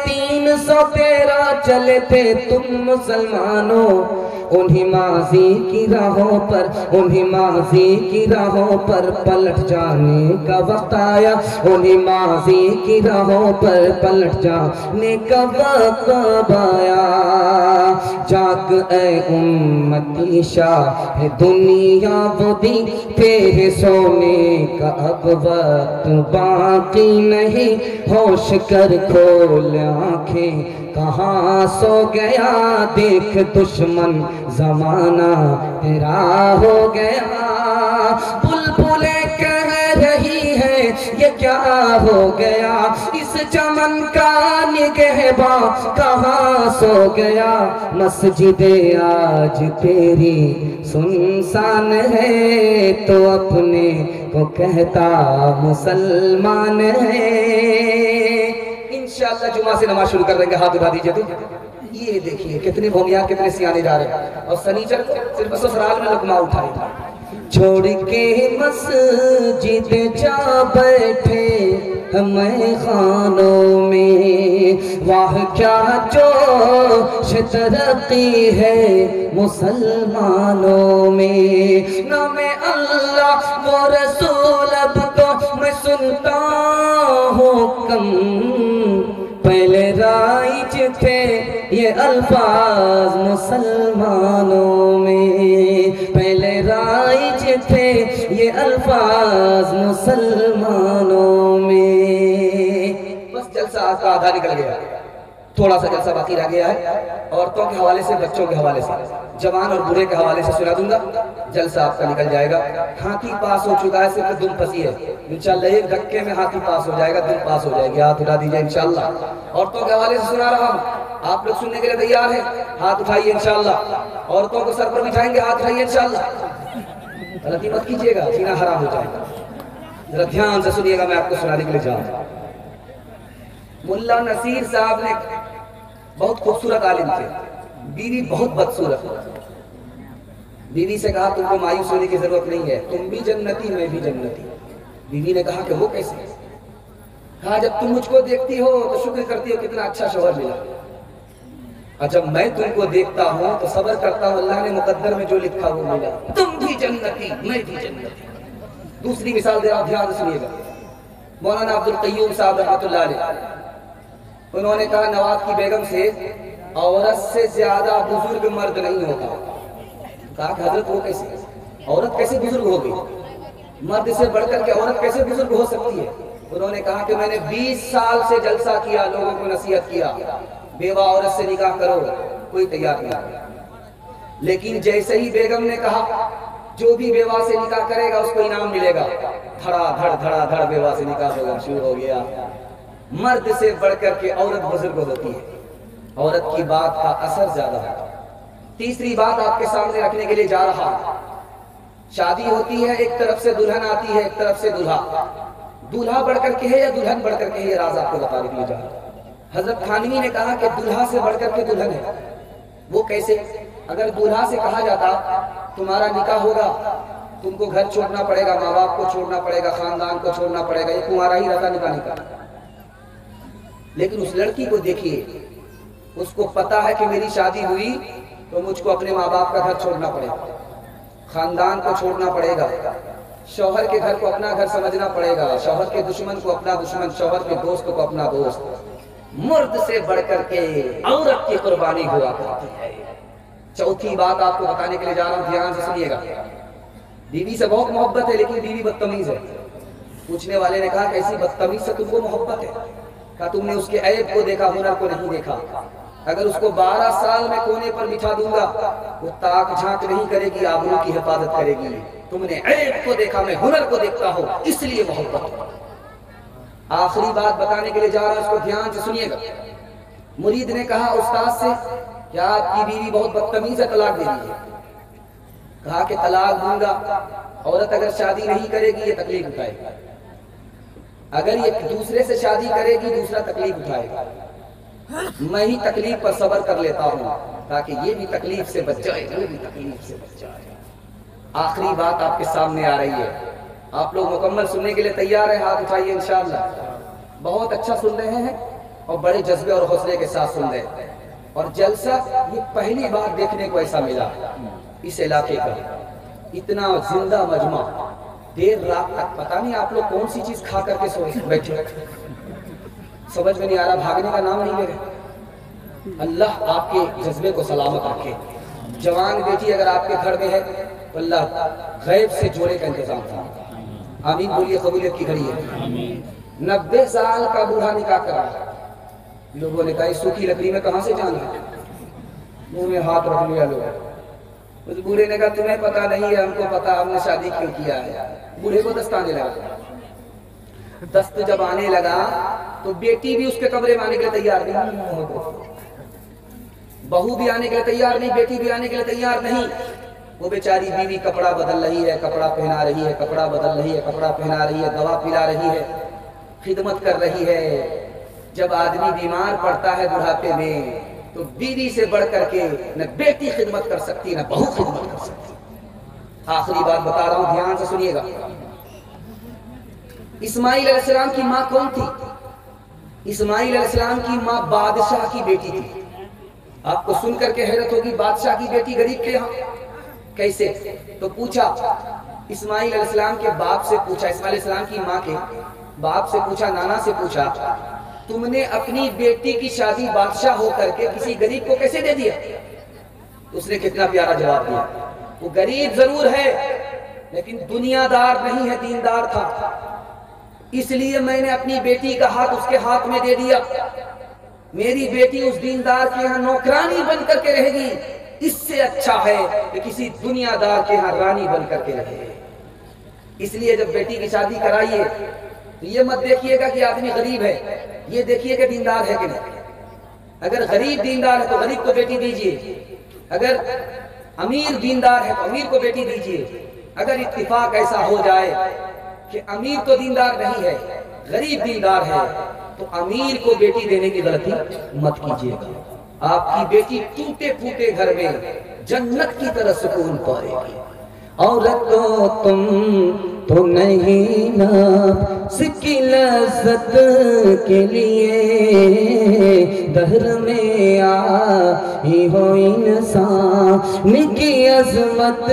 313 چلے تھے تم مسلمانوں، انہی ماضی کی راہوں پر، انہی ماضی کی راہوں پر پلٹ جانے کا وقت آیا، انہی ماضی کی راہوں پر پلٹ جانے کا وقت آیا۔ جاگ اے امتی شاہ دنیا وہ دی پھر سونے کا اب وقت باقی نہیں، ہوش کر کھول آنکھیں کہاں سو گیا، دیکھ دشمن زمانہ تیرا ہو گیا۔ بلبلیں کہہ رہی ہے یہ کیا ہو گیا، اس چمن کا نگہباں کہاں سو گیا۔ مسجد آج تیری سنسان ہے، تو اپنے کو کہتا مسلمان ہے۔ انشاءاللہ جمعہ سے نماز شروع کر دیں گے، ہاتھ اٹھا دیجئے تو۔ یہ دیکھیے کتنے بھومیان کتنے سیانے جا رہے ہیں، اور سنیچر کو صرف سسرال میں لقمہ اٹھائے تھا۔ چھوڑ کے مسجد جا بیٹھے ہمیں خانوں میں، واہ کیا جوش ترقی ہے مسلمانوں میں۔ نام اللہ و رسول اب تو میں سنتا ہوں کم، پہلے رائج تھے یہ الفاظ مسلمانوں میں، پہلے رائج تھے یہ الفاظ مسلمانوں میں۔ بس جلسہ آج کا آدھا نکل گیا، تھوڑا سا جلسہ باقی رہ گیا ہے، عورتوں کے حوالے سے، بچوں کے حوالے سے، جوان اور بوڑھے کے حوالے سے سنا دوں گا، جلسہ آپ کا نکل جائے گا۔ ہاتھی پاس ہو چکا ہے، صرف دم پھنسی ہے، انشاءاللہ ایک دھکے میں ہاتھی پاس ہو جائے گا، دم پاس ہو جائے گی۔ ہاتھ اٹھا دیجئے انشاءاللہ۔ عورتوں کے حوالے سے سنا رہا ہوں، آپ لوگ سننے کے لیے تیار ہیں؟ ہاتھ اٹھائیے انشاءاللہ۔ عورتوں کو سر پر بٹھائیں گے، ہاتھ اٹھائیے انشاءاللہ۔ غلطی مت کیجئے گا، سینہ حرام ہو جائے گا۔ ذرا دھیان سے سنیے گا، میں آپ کو سنانے کے لیے جا رہا ہوں۔ ملا نصیر صاحب نے بہت خوبصورت عالم تھے، بیوی بہت بدصورت، بیوی سے کہا تم کو مایوس ہونے کی ضرورت نہیں ہے، تم بھی جنتی میں بھی جنتی۔ بیوی نے کہا کہ وہ کیسے؟ کہا جب تم مجھ کو دیکھتی ہو تو شکر کرتی ہو کتنا اچھا شوہر ملا، اور جب میں تم کو دیکھتا ہوں تو صبر کرتا ہوں اللہ نے مقدر میں جو لکھا وہ ملا، تم بھی جنتی میں بھی جنتی۔ دوسری مثال دے رہا ہوں، دھیان سے سنیے گا۔ مولانا عبدالقیوم صاحب رحمۃ اللہ علیہ، انہوں نے کہا نواب کی بیگم سے عورت سے زیادہ بزرگ مرد نہیں ہوتا۔ کہا کہ حضرت وہ کیسے، عورت کیسے بزرگ ہوگی، مرد سے بڑھ کر کے عورت کیسے بزرگ ہو سکتی ہے؟ انہوں نے کہا کہ میں نے 20 سال سے جلسہ کیا، لوگوں کو نصیحت کیا بیوہ عورت سے نکاح کرو، کوئی تیار نہیں، لیکن جیسے ہی بیگم نے کہا جو بھی بیوہ سے نکاح کرے گا اس کو انعام ملے گا، دھڑا دھڑ بیوہ سے نکاح ہوگا شروع ہو گیا۔ مرد سے بڑھ کر کے عورت بزرگ ہوتی ہے، عورت کی بات کا اثر زیادہ ہے۔ تیسری بات آپ کے سامنے رکھنے کے لیے جا رہا ہوں، شادی ہوتی ہے، ایک طرف سے دلہن آتی ہے، ایک طرف سے دلہا، دلہا بڑھ کر کے ہے یا دلہن بڑھ کر کے ہے، یہ راز آپ کو بتانے کے لیے جا رہا ہوں۔ حضرت تھانوی نے کہا کہ دلہا سے بڑھ کر کے دلہن ہے، وہ کیسے؟ اگر دلہا سے کہا جاتا تمہارا نکاح ہوگا، تم کو گھر چھوڑنا پڑے گا، ماں باپ کو چھوڑنا پڑے گا، خاندان کو چھوڑنا پڑے گا، یہ تمہارا ہی رہتا نکاح نہیں کرنا۔ لیکن اس لڑکی کو دیکھیے، اس کو پتا ہے کہ میری شادی ہوئی تو مجھ کو اپنے ماں باپ کا گھر چھوڑنا پڑے گا، خاندان کو چھوڑنا پڑے گا، شوہر کے گھر کو اپنا گھر سمجھنا پڑے گا، شوہر کے دشمن کو اپنا دشمن، شوہر کے دوست کو اپنا دوست۔ مرد سے بڑھ کر کے عورت کی قربانی ہوا کرتی ہے۔ چوتھی بات آپ کو بتانے کے لیے جا رہا ہوں، دھیان سے سنیے گا۔ بیوی سے بہت محبت ہے لیکن بیوی بدتمیز ہے۔ پوچھنے والے نے کہا کیسی بدتمیز سے تم کو محبت ہے؟ کہا تم نے اس کے عیب کو دیکھا، ہنر کو نہیں دیکھا۔ اگر اس کو 12 سال میں کونے پر بٹھا دوں گا وہ تاک جھانک نہیں کرے گی، آبرو کی حفاظت کرے گی۔ تم نے عیب کو دیکھا، میں ہنر کو دیکھتا ہوں، اس لیے محبت۔ آخری بات بتانے کے لیے جا رہا ہوں، اس کو دھیان سے سنیے گا۔ مرید نے کہا استاد سے کہ آپ کی بیوی بہت بدتمیز ہے، طلاق دے دیجیے۔ کہا کہ طلاق دوں گا، عورت اگر شادی نہیں کرے گی یہ تکلیف اٹھائے گی، اگر یہ دوسرے سے شادی کرے گی دوسرا تکلیف اٹھائے گا، میں ہی تکلیف پر صبر کر لیتا ہوں تاکہ یہ بھی تکلیف سے بچ جائے، یہ بھی تکلیف سے بچ جائے۔ آخری بات آپ کے سامنے آ رہی ہے، آپ لوگ مکمل سننے کے لیے تیار ہیں؟ ہاتھ اٹھائیے انشاءاللہ۔ بہت اچھا سن رہے ہیں اور بڑے جذبے اور حوصلے کے ساتھ سن رہے ہیں، اور جلسہ یہ پہلی بار دیکھنے کو ایسا ملا اس علاقے کا، اتنا زندہ مجمع دیر رات تک۔ پتہ نہیں آپ لوگ کون سی چیز کھا کر کے سوئے بیٹھے، سمجھ میں نہیں آ رہا، بھاگنے کا نام نہیں لے رہے۔ اللہ آپ کے جذبے کو سلامت رکھے۔ جوان بیٹی اگر آپ کے گھر میں ہے تو اللہ غیب سے جوڑے کا انتظام تھا۔ آمین بولیے، قبولیت کی گھڑی ہے۔ 90 سال کا بوڑھا نکاح کرا، لوگوں نے کہا اس سوکھی لکڑی میں کہاں سے جانا، منہ میں ہاتھ رکھ لیا لوگ۔ اس بوڑھے نے کہا تمہیں پتا نہیں ہے، ہم کو پتا، ہم نے شادی کیوں کیا ہے۔ بوڑھے کو دست آنے لگا، دست جب آنے لگا تو بیٹی بھی اس کے کمرے میں آنے کے لیے تیار نہیں، بہو بھی آنے کے لیے تیار نہیں، بیٹی بھی آنے کے لیے تیار نہیں۔ وہ بیچاری بیوی کپڑا بدل رہی ہے، کپڑا پہنا رہی ہے، کپڑا بدل رہی ہے، کپڑا پہنا رہی ہے، دوا پلا رہی ہے، خدمت کر رہی ہے۔ جب آدمی بیمار پڑتا ہے بڑھاپے میں تو بیوی سے بڑھ کر کے نہ بیٹی خدمت کر سکتی نہ بہو خدمت کر سکتی۔ آخری بات بتا رہا ہوں، دھیان سے سنیے گا۔ اسماعیل علیہ السلام کی ماں کون تھی؟ اسماعیل علیہ السلام کی ماں بادشاہ کی بیٹی تھی۔ آپ کو سن کر کے حیرت ہوگی، بادشاہ کی بیٹی غریب کے یہاں کیسے؟ تو پوچھا اسماعیل علیہ السلام کے باپ سے، پوچھا اسماعیل علیہ السلام کی ماں کے باپ سے، پوچھا نانا سے، پوچھا تم نے اپنی بیٹی کی شادی بادشاہ ہو کر کے کسی غریب کو کیسے دے دیا؟ اس نے کتنا پیارا جواب دیا، وہ غریب ضرور ہے لیکن دنیا دار نہیں ہے، دیندار تھا، اس لیے میں نے اپنی بیٹی کا ہاتھ اس کے ہاتھ میں دے دیا۔ میری بیٹی اس دیندار کے ہاں نوکرانی بن کر کے رہے گی، اس سے اچھا ہے کہ کسی دنیا دار کے ہاں رانی بن کر کے رہے۔ اس لیے جب بیٹی کی شادی کرائیے تو یہ مت دیکھیے گا کہ آدمی غریب ہے، یہ دیکھیے کہ دیندار ہے کہ نہیں۔ اگر غریب دیندار ہے تو غریب کو بیٹی دیجیے، اگر امیر دیندار ہے تو امیر کو بیٹی دیجیے۔ اگر اتفاق ایسا ہو جائے کہ امیر تو دیندار نہیں ہے، غریب دیندار ہے، تو امیر کو بیٹی دینے کی غلطی مت کیجیے گا۔ آپ کی بیٹی ٹوٹے پھوٹے گھر میں جنت کی طرح سکون پائے گی۔ عورت کو تم تو نہیں ناپ سکی لذت کے لیے، دہر میں آئی ہو انسان کی عظمت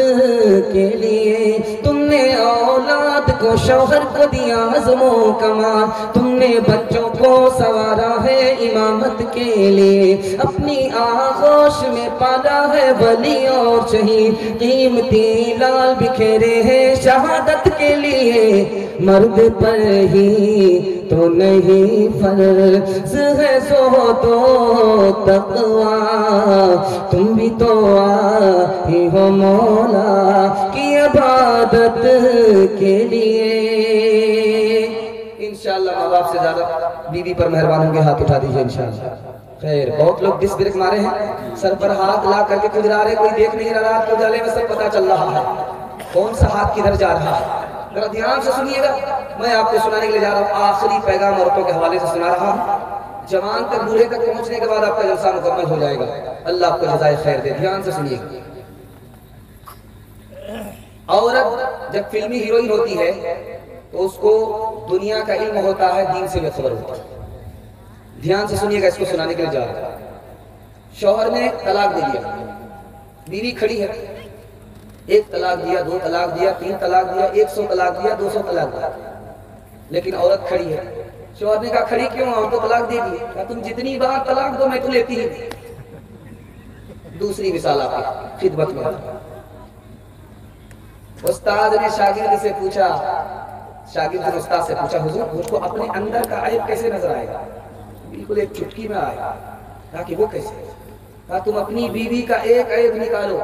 کے لیے۔ تم نے اولاد کو شوہر کو دیا عزم و کمال، تم نے بچوں کو سوارا ہے امامت کے لیے، اپنی آغوش میں پالا ہے ولی اور شہید، قیمتی لال بکھیرے ہیں شہادت کے لیے۔ مرد پر ہی تو نہیں فرض ہے زہد و تقویٰ، تم بھی تو آئی ہو مولا کی عبادت کے لیے۔ انشاءاللہ ماں باپ سے زیادہ بیوی پر مہربان ہوں گے، ہاتھ اٹھا دیجئے انشاءاللہ۔ خیر، بہت لوگ ڈس بریک مارے ہیں، سر پر ہاتھ لا کر کے کھجرا رہے، کوئی دیکھ نہیں رہا، رات کے اجالے میں سب پتا چل رہا ہے کون سا ہاتھ کدھر جا رہا ہے۔ ذرا دھیان سے سنیے گا، میں آپ کو سنانے کے لیے جا رہا ہوں آخری پیغام عورتوں کے حوالے سے سنا رہا ہوں۔ جوان تک بوڑھے تک پہنچنے کے بعد آپ کا جلسہ مکمل ہو جائے گا، اللہ آپ کو جزائے خیر دے۔ دھیان سے سنیے گا۔ عورت جب فلمی ہیروئن ہوتی ہے تو اس کو دنیا کا علم ہوتا ہے، دین سے بے خبر ہوتا ہے۔ دھیان سے سنیے گا، اس کو سنانے کے لیے جا رہا ہوں۔ شوہر نے طلاق دے دیا، بیوی کھڑی ہے، 1 طلاق دیا، 2 طلاق دیا، 3 طلاق دیا، 100 طلاق دیا، 200 طلاق دیا، لیکن عورت کھڑی ہے۔ شوہر نے کہا کھڑی کیوں؟ ہم تو طلاق دے دی۔ کہا تم جتنی بار طلاق دو میں تو لیتی ہی۔ دوسری مثال آپ کی خدمت میں، استاد نے شاگرد سے پوچھا، شاگرد نے استاد سے پوچھا حضور مجھ کو اپنے اندر کا عیب کیسے نظر آئے گا؟ بالکل ایک چٹکی میں آیا۔ کہا کہ وہ کیسے؟ کہا تم اپنی بیوی کا ایک عیب نکالو،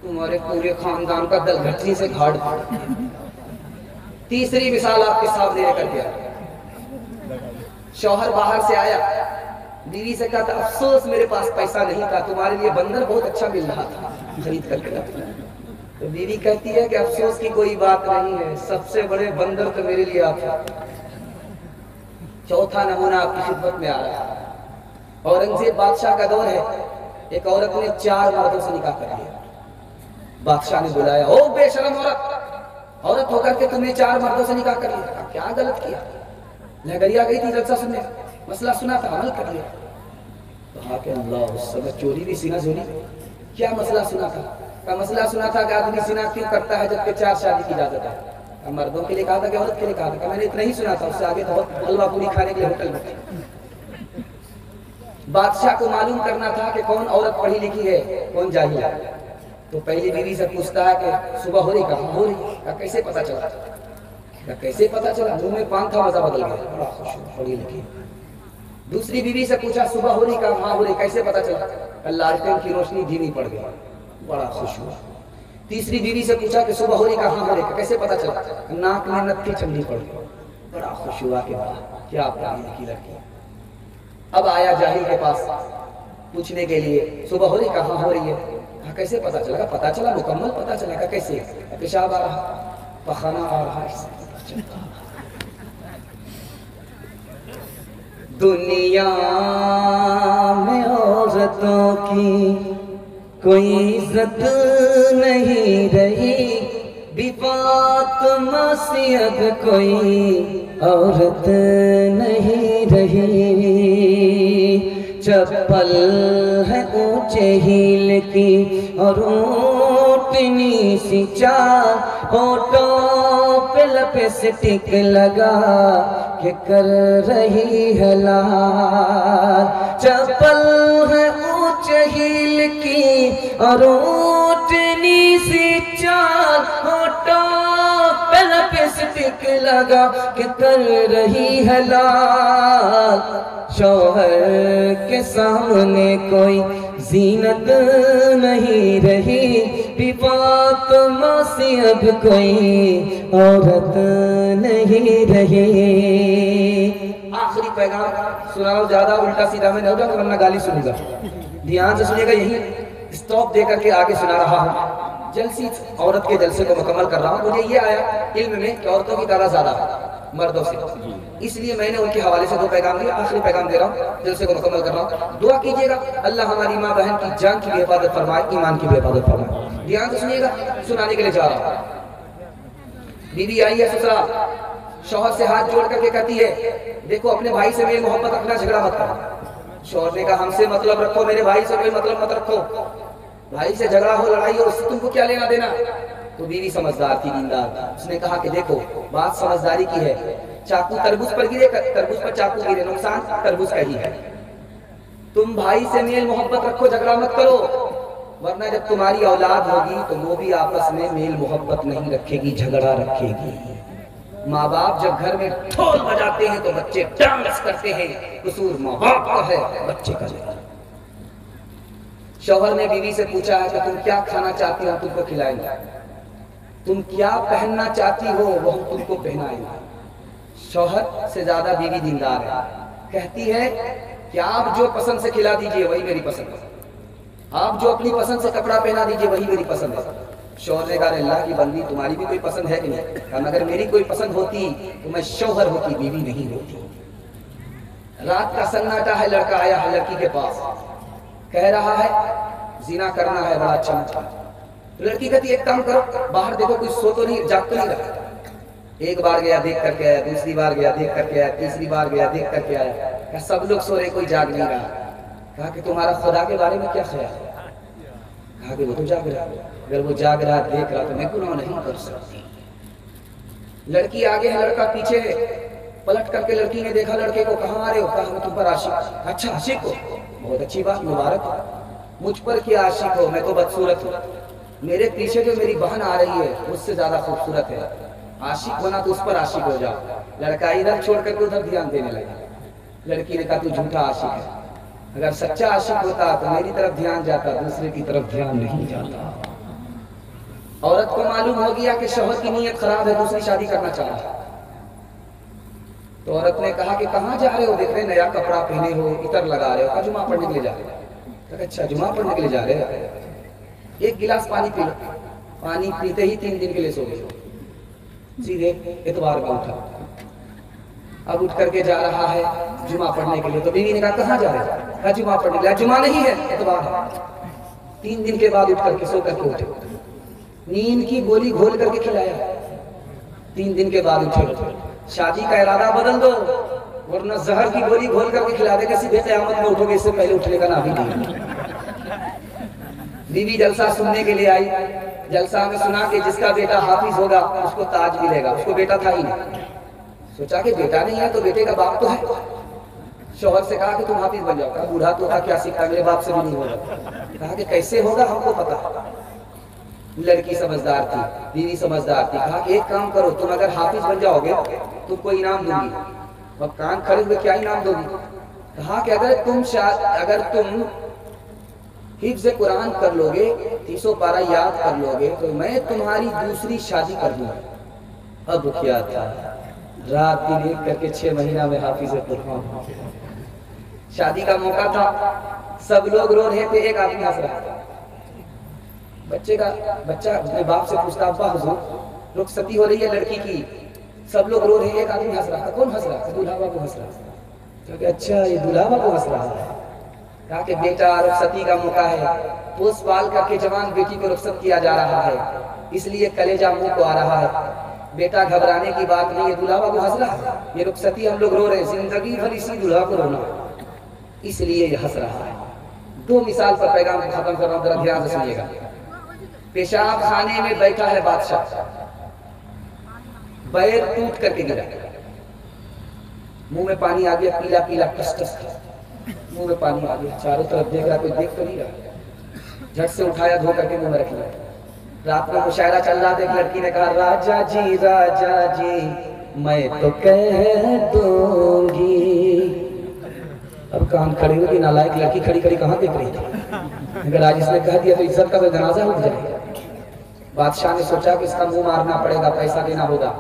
تمہارے پورے خاندان کا دل گھٹنی سے گھاڑ دو۔ تیسری مثال آپ کے سامنے لے کر دیا، شوہر باہر سے آیا، بیوی سے کہا تھا افسوس میرے پاس پیسہ نہیں تھا، تمہارے لیے بندر بہت اچھا مل رہا تھا، خرید کر کے لایا۔ تو بیوی کہتی ہے کہ افسوس کی کوئی بات نہیں ہے، سب سے بڑے بندر تو میرے لیے آپ ہیں۔ چوتھا نمونہ آپ کی خدمت میں آ رہا ہے، اورنگزیب بادشاہ کا دور ہے، ایک عورت نے 4 مردوں سے نکاح کر لیا۔ بادشاہ نے بلایا، او بے شرم عورت ہو کر کے تم نے 4 مردوں سے نکاح کر لیا، کیا غلط کیا؟ لہگریا گئی تھی جلسہ سننے، مسئلہ سنا تھا، عمل کر لیا۔ کہا کہ اللہ سمجھ، چوری بھی سینہ زوری، کیا مسئلہ سنا تھا؟ کا مسئلہ سنا تھا کہ آدمی زنا کیوں کرتا ہے جبکہ 4 شادی کی اجازت ہے؟ مردوں کے لیے کہا تھا کہ عورت کے لیے کہا تھا؟ میں نے اتنا ہی سنا تھا، اس سے آگے تو حلوہ پوری کھانے کے لیے ہوٹل میں۔ بادشاہ کو معلوم کرنا تھا کہ کون عورت پڑھی لکھی ہے، کون جاہل ہے۔ تو پہلی بیوی سے پوچھتا ہے کہ صبح ہو رہی؟ کہاں ہو رہی؟ کہا کیسے پتا چلا؟ کہا کیسے پتا چلا؟ منہ میں پان تھا، مزہ بدل گیا، بڑا خوش ہوا، پڑھی لکھی۔ دوسری بیوی سے پوچھا صبح ہو رہی؟ کہا ہاں ہو رہی، کیسے پتا چلا؟ لالٹین کی روشنی دھیمی پڑ گئی، بڑا خوش ہوا۔ تیسری بیوی سے پوچھا کہ صبح ہو رہی؟ کہا ہاں ہو رہی، کیسے پتا چلا؟ ناک میں نتھی چمڑی پڑ گئی، بڑا خوش ہوا کہ واہ کیا پڑھی لکھی لڑکی۔ اب آیا جاہل کے پاس پوچھنے کے لیے، صبح ہو رہی؟ کہاں ہو رہی ہے؟ کہا کیسے پتا چلا؟ پتا چلا، مکمل پتا چلا۔ کہا کیسے؟ پیشاب آ رہا، پخانہ آ رہا۔ دنیا میں عورتوں کی کوئی عزت نہیں رہی، بی فاطمہ سی اب کوئی عورت نہیں رہی۔ چپل ہے اونچے ہیل کی اور اونٹنی سی چال، ہونٹوں پہ لپسٹک لگا کہ کر رہی ہے لال۔ چپل ہے اونچے ہیل کی اور اونٹنی سی چال، ہونٹوں پہ لپسٹک لگا کہ کر رہی ہے لال۔ شوہر کے سامنے کوئی زینت نہیں رہی، بی فاطمہ سی اب کوئی عورت نہیں رہی۔ آخری پیغام سناؤ، زیادہ الٹا سیدھا میں نہیں ہوگا ورنہ گالی سنوں گا، دھیان سے سنیے گا، یہی اسٹاپ دے کر کے آگے سنا رہا ہوں۔ جلسی عورت کے جلسے کو مکمل کر رہا ہوں۔ مجھے یہ آیا علم میں کہ عورتوں کی تعداد زیادہ ہے مردوں سے، اس لیے میں نے ان کے حوالے سے 2 پیغام دیا، آخری پیغام دے رہا ہوں، جلسے کو مکمل کر رہا ہوں۔ دعا کیجیے گا اللہ ہماری ماں بہن کی جان کی بھی حفاظت فرمائے، ایمان کی بھی حفاظت فرمائے۔ دھیان سے سنیے گا، سنانے کے لیے جا رہا ہوں۔ بیوی آئی ہے سسرال، شوہر سے ہاتھ جوڑ کر کے کہتی ہے دیکھو اپنے بھائی سے میل محبت رکھنا، جھگڑا مت کرو۔ شوہر نے کہا ہم سے مطلب رکھو، میرے بھائی سے کوئی مطلب مت رکھو، بھائی سے جھگڑا ہو لڑائی ہو اس سے تم کو کیا لینا دینا۔ تو بیوی سمجھدار تھی، دیندار، اس نے کہا کہ دیکھو بات سمجھداری کی ہے، چاقو تربوز پر گرے، تربوز پر چاقو گرے، نقصان تربوز کا ہی ہے۔ تم بھائی سے میل محبت رکھو، جھگڑا مت کرو، ورنہ جب تمہاری اولاد ہوگی تو وہ بھی آپس میں میل محبت نہیں رکھے گی، جھگڑا رکھے گی۔ ماں باپ جب گھر میں ڈھول بجاتے ہیں تو بچے ڈانس کرتے ہیں، قصور ماں باپ کا ہے، بچے کا نہیں۔ شوہر نے بیوی سے پوچھا ہے کہ تم کیا کھانا چاہتی ہو، تم کو کھلائیں گے، تم کیا پہننا چاہتی ہو وہ ہم تم کو پہنائیں گے۔ شوہر سے زیادہ بیوی دیندار ہے، کہتی ہے کہ آپ جو پسند سے کھلا دیجئے وہی میری پسند ہے، آپ جو اپنی پسند سے کپڑا پہنا دیجئے وہی میری پسند ہے۔ شوہر نے کہا اللہ کی بندی تمہاری بھی کوئی پسند ہے کہ نہیں؟ کہا اگر میری کوئی پسند ہوتی تو میں شوہر ہوتی، بیوی نہیں ہوتی۔ رات کا سناٹا ہے، لڑکا آیا ہے لڑکی کے پاس، کہہ رہا ہے زنا کرنا ہے، بڑا اچھا مچھا۔ لڑکی کہتی ایک کام کرو، باہر دیکھو کوئی سو تو نہیں، جاگ تو نہیں رہا۔ ایک بار گیا دیکھ کر کے آیا، دوسری بار گیا دیکھ کر کے آیا، تیسری بار گیا دیکھ کر کے آیا، کہا سب لوگ سو رہے کوئی جاگ نہیں رہا۔ کہا کہ تمہارا خدا کے بارے میں کیا خیال ہے؟ کہا کہ وہ تو جاگ رہا، اگر وہ جاگ رہا دیکھ رہا تو میں گناہ نہیں کر سکتی۔ لڑکی آگے ہے، لڑکا پیچھے ہے، پلٹ کر کے لڑکی نے دیکھا لڑکے کو، کہاں آ رہے ہو؟ کہا میں تم پر عاشق۔ اچھا عاشق ہو، بہت اچھی بات، مبارک ہو۔ مجھ پر کیا عاشق ہو، میں تو بدصورت ہوں، میرے پیچھے جو میری بہن آ رہی ہے مجھ سے زیادہ خوبصورت ہے، عاشق ہونا تو اس پر عاشق ہو جاؤ۔ لڑکا ادھر چھوڑ کر کے ادھر دھیان دینے لگا۔ لڑکی نے کہا تو جھوٹا عاشق ہے، اگر سچا عاشق ہوتا تو میری طرف دھیان جاتا، دوسرے کی طرف دھیان نہیں جاتا۔ عورت کو معلوم ہو گیا کہ شوہر کی نیت خراب ہے، دوسری شادی کرنا چاہ رہا ہے، تو عورت نے کہا کہ کہاں جا رہے ہو؟ دیکھ رہے نیا کپڑا پہنے ہو، عطر لگا رہے ہو۔ کہا جمعہ پڑھنے کے لیے جا رہے ہو۔ اچھا جمعہ پڑھنے کے لیے جا رہے ہو، ایک گلاس پانی پی لو۔ پانی پیتے ہی 3 دن کے لیے سو گئے، سیدھے اتوار کو اٹھا، اب اٹھ کر کے جا رہا ہے جمعہ پڑھنے کے لیے۔ تو بیوی نے کہا کہاں جا رہے ہیں؟ کہا جمعہ پڑھنے کے لیے۔ جمعہ نہیں ہے، اتوار ہے۔ 3 دن کے بعد اٹھ کر کے سو کر کے اٹھے، نیند کی گولی گھول کر کے کھلایا۔ 3 دن کے بعد اٹھے، شادی کا ارادہ بدل دو ورنہ زہر کی گولی گھول کر کے کھلا دے گا، سیدھے قیامت میں اٹھو گے، اس سے پہلے اٹھنے کا نام ہی نہیں۔ بیوی جلسہ سننے کے لیے آئی، جلسہ میں سنا کہ جس کا بیٹا حافظ ہوگا اس کو تاج ملے گا۔ اس کو بیٹا تھا ہی نہیں، سوچا کہ بیٹا نہیں ہے تو بیٹے کا باپ تو ہے۔ شوہر سے کہا کہ تم حافظ بن جاؤ۔ کہا بوڑھا تو تھا، کیا سیکھا، میرے باپ سے بھی نہیں ہوگا۔ کہا کہ کیسے ہوگا، ہم کو پتا۔ لڑکی سمجھدار تھی، بیوی سمجھدار تھی۔ کہا کہ ایک کام کرو، تم اگر حافظ بن جاؤ گے تم کو انعام دوں گی۔ اب کان کھڑے ہوئے کیا انعام دو گی؟ کہا کہ اگر تم حفظ قرآن کر لو گے، 300 پارہ یاد کر لو گے، تو میں تمہاری دوسری شادی کر دوں گا۔ اب کیا تھا، رات دن ایک کر کے 6 مہینہ میں حافظ قرآن۔ شادی کا موقع تھا، سب لوگ رو رہے تھے، ایک آدمی ہنس رہا تھا۔ بچہ اپنے باپ سے پوچھتا، ابا حضور رخصتی ہو رہی ہے لڑکی کی، سب لوگ رو رہے ہیں، ایک آدمی ہنس رہا تھا۔ کون ہنس رہا تھا؟ دولہا بابو ہنس رہا تھا۔ کہ اچھا یہ دولہا بابو ہنس رہا ہے۔ کہا کہ بیٹا رخصتی کا موقع ہے، پوس پال کر کے جوان بیٹی کو رخصت کیا جا رہا ہے، اس لیے کلیجہ منہ کو آ رہا ہے۔ بیٹا گھبرانے کی بات نہیں ہے، دولہا بابو ہنس رہا ہے، یہ رخصتی ہم لوگ رو رہے ہیں، زندگی بھر اسی دولہا کو رونا، اس لیے یہ ہنس رہا ہے۔ 2 مثال پر پیغام کو ختم کر رہا ہوں، ذرا دھیان سے سنیے گا۔ پیشاب خانے میں بیٹھا ہے بادشاہ، بیر ٹوٹ کر کے گرا، منہ میں پانی آ گیا، پیلا پیلا ٹس ٹس، منہ میں پانی آ گیا، چاروں طرف دیکھ رہا، کوئی دیکھ تو نہیں رہا، جھٹ سے اٹھایا، دھو کر کے منہ میں رکھ لیا۔ رات میں مشاعرہ چل رہا تھا، ایک لڑکی نے کہا راجا جی میں تو کہہ دوں گی۔ اب کان کھڑے ہوئے کہ نالائق لڑکی کھڑی کھڑی کہاں دیکھ رہی تھی، اگر آج اس نے کہہ دیا تو عزت کا کوئی جنازہ اٹھ جائے۔ بادشاہ نے سوچا کہ اس کا منہ مارنا پڑے گا، پیسہ دینا ہوگا،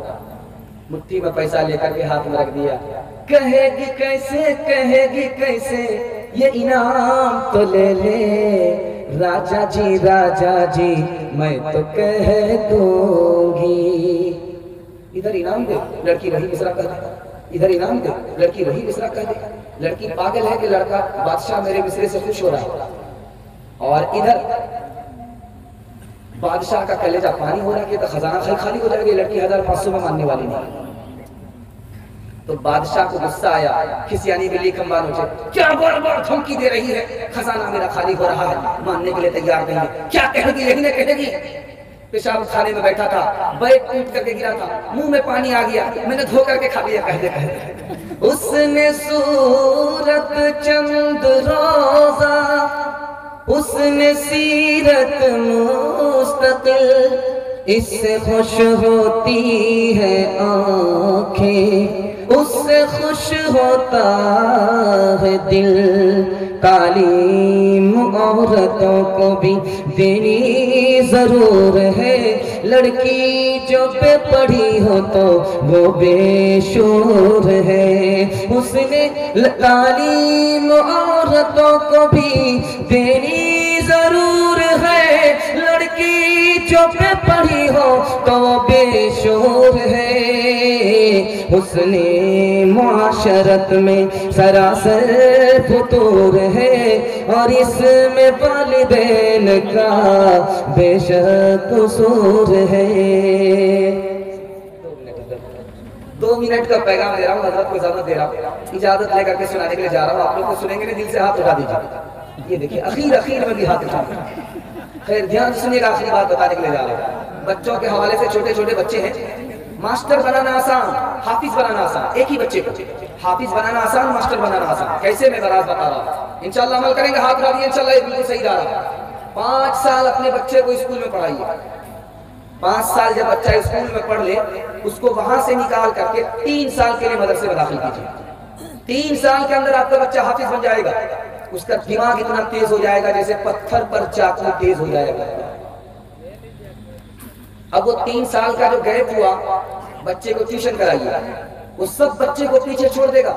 مٹھی میں پیسہ لے کر کے ہاتھ میں رکھ دیا۔ کہے گی کیسے یہ انعام تو لے لے، راجا جی میں تو کہہ دوں گی۔ ادھر انعام دے، لڑکی وہی مصرع کہہ دے، ادھر انعام دے، لڑکی وہی مصرع کہہ دے۔ لڑکی پاگل ہے کہ لڑکا بادشاہ میرے مصرے سے خوش ہو رہا ہے، اور ادھر بادشاہ کا کلیجہ پانی ہو رہا ہے کہ خزانہ خالی ہو جائے گا، لڑکی 1500 میں ماننے والی نہیں۔ تو بادشاہ کو غصہ آیا، کھسیانی بلی کھمبا نوچے، کیا بار بار دھمکی دے رہی ہے، خزانہ میرا خالی ہو رہا ہے، ماننے کے لیے تیار نہیں ہے، کیا کہے گی، لیکن کہے گی۔ پیشاب خانے میں بیٹھا تھا، بیگ ٹوٹ کر کے گرا تھا، منہ میں پانی آ گیا، میں نے دھو کر کے کھا لیا، کہہ دے۔ اس نے صورت چند روزہ، اس نے سیرت مستقل، اس سے خوش ہوتی ہے آنکھیں، اس سے خوش ہوتا ہے دل۔ تعلیم عورتوں کو بھی دینی ضرور ہے، لڑکی جو بے پڑھی ہو تو وہ بے شعور ہے۔ اس نے تعلیم عورتوں کو بھی دینی ضرور ہے، لڑکی جو بے پڑھی ہو تو وہ بے شعور ہے۔ حسن معاشرت میں سراسر فطور ہے، اور اس میں والدین کا بے شک قصور ہے۔ 2 منٹ کا پیغام دے رہا ہوں، حضرت کو اجازت دے رہا ہوں، اجازت لے کر کے سنانے کے لیے جا رہا ہوں، آپ لوگ کو سنیں گے نہیں، دل سے ہاتھ اٹھا دیجیے۔ یہ دیکھیں اخیر میں بھی ہاتھ اٹھا دیجیے۔ خیر دھیان سے سنیے گا، آخری بات بتانے کے لیے جا رہا ہوں۔ بچوں کے حوالے سے، چھوٹے بچے ہیں، ماسٹر بنانا آسان، حافظ بنانا آسان، ایک ہی بچے کو حافظ بنانا آسان، ماسٹر بنانا آسان۔ کیسے میں براز بتا رہا ہوں، انشاءاللہ عمل کریں گے، ہاتھ اٹھا دیے، انشاءاللہ یہ بالکل صحیح جا رہا ہے۔ 5 سال اپنے بچے کو اسکول میں پڑھائیے، 5 سال جب بچہ اسکول میں پڑھ لے، اس کو وہاں سے نکال کر کے 3 سال کے لیے مدرسے میں داخل کیجیے۔ 3 سال کے اندر آپ کا بچہ حافظ بن جائے گا، اس کا دماغ اتنا تیز ہو جائے گا جیسے پتھر پر چاقو تیز ہو جائے گا۔ اب وہ 3 سال کا جو گیپ ہوا، بچے کو ٹیوشن کرائیے، وہ سب بچے کو پیچھے چھوڑ دے گا،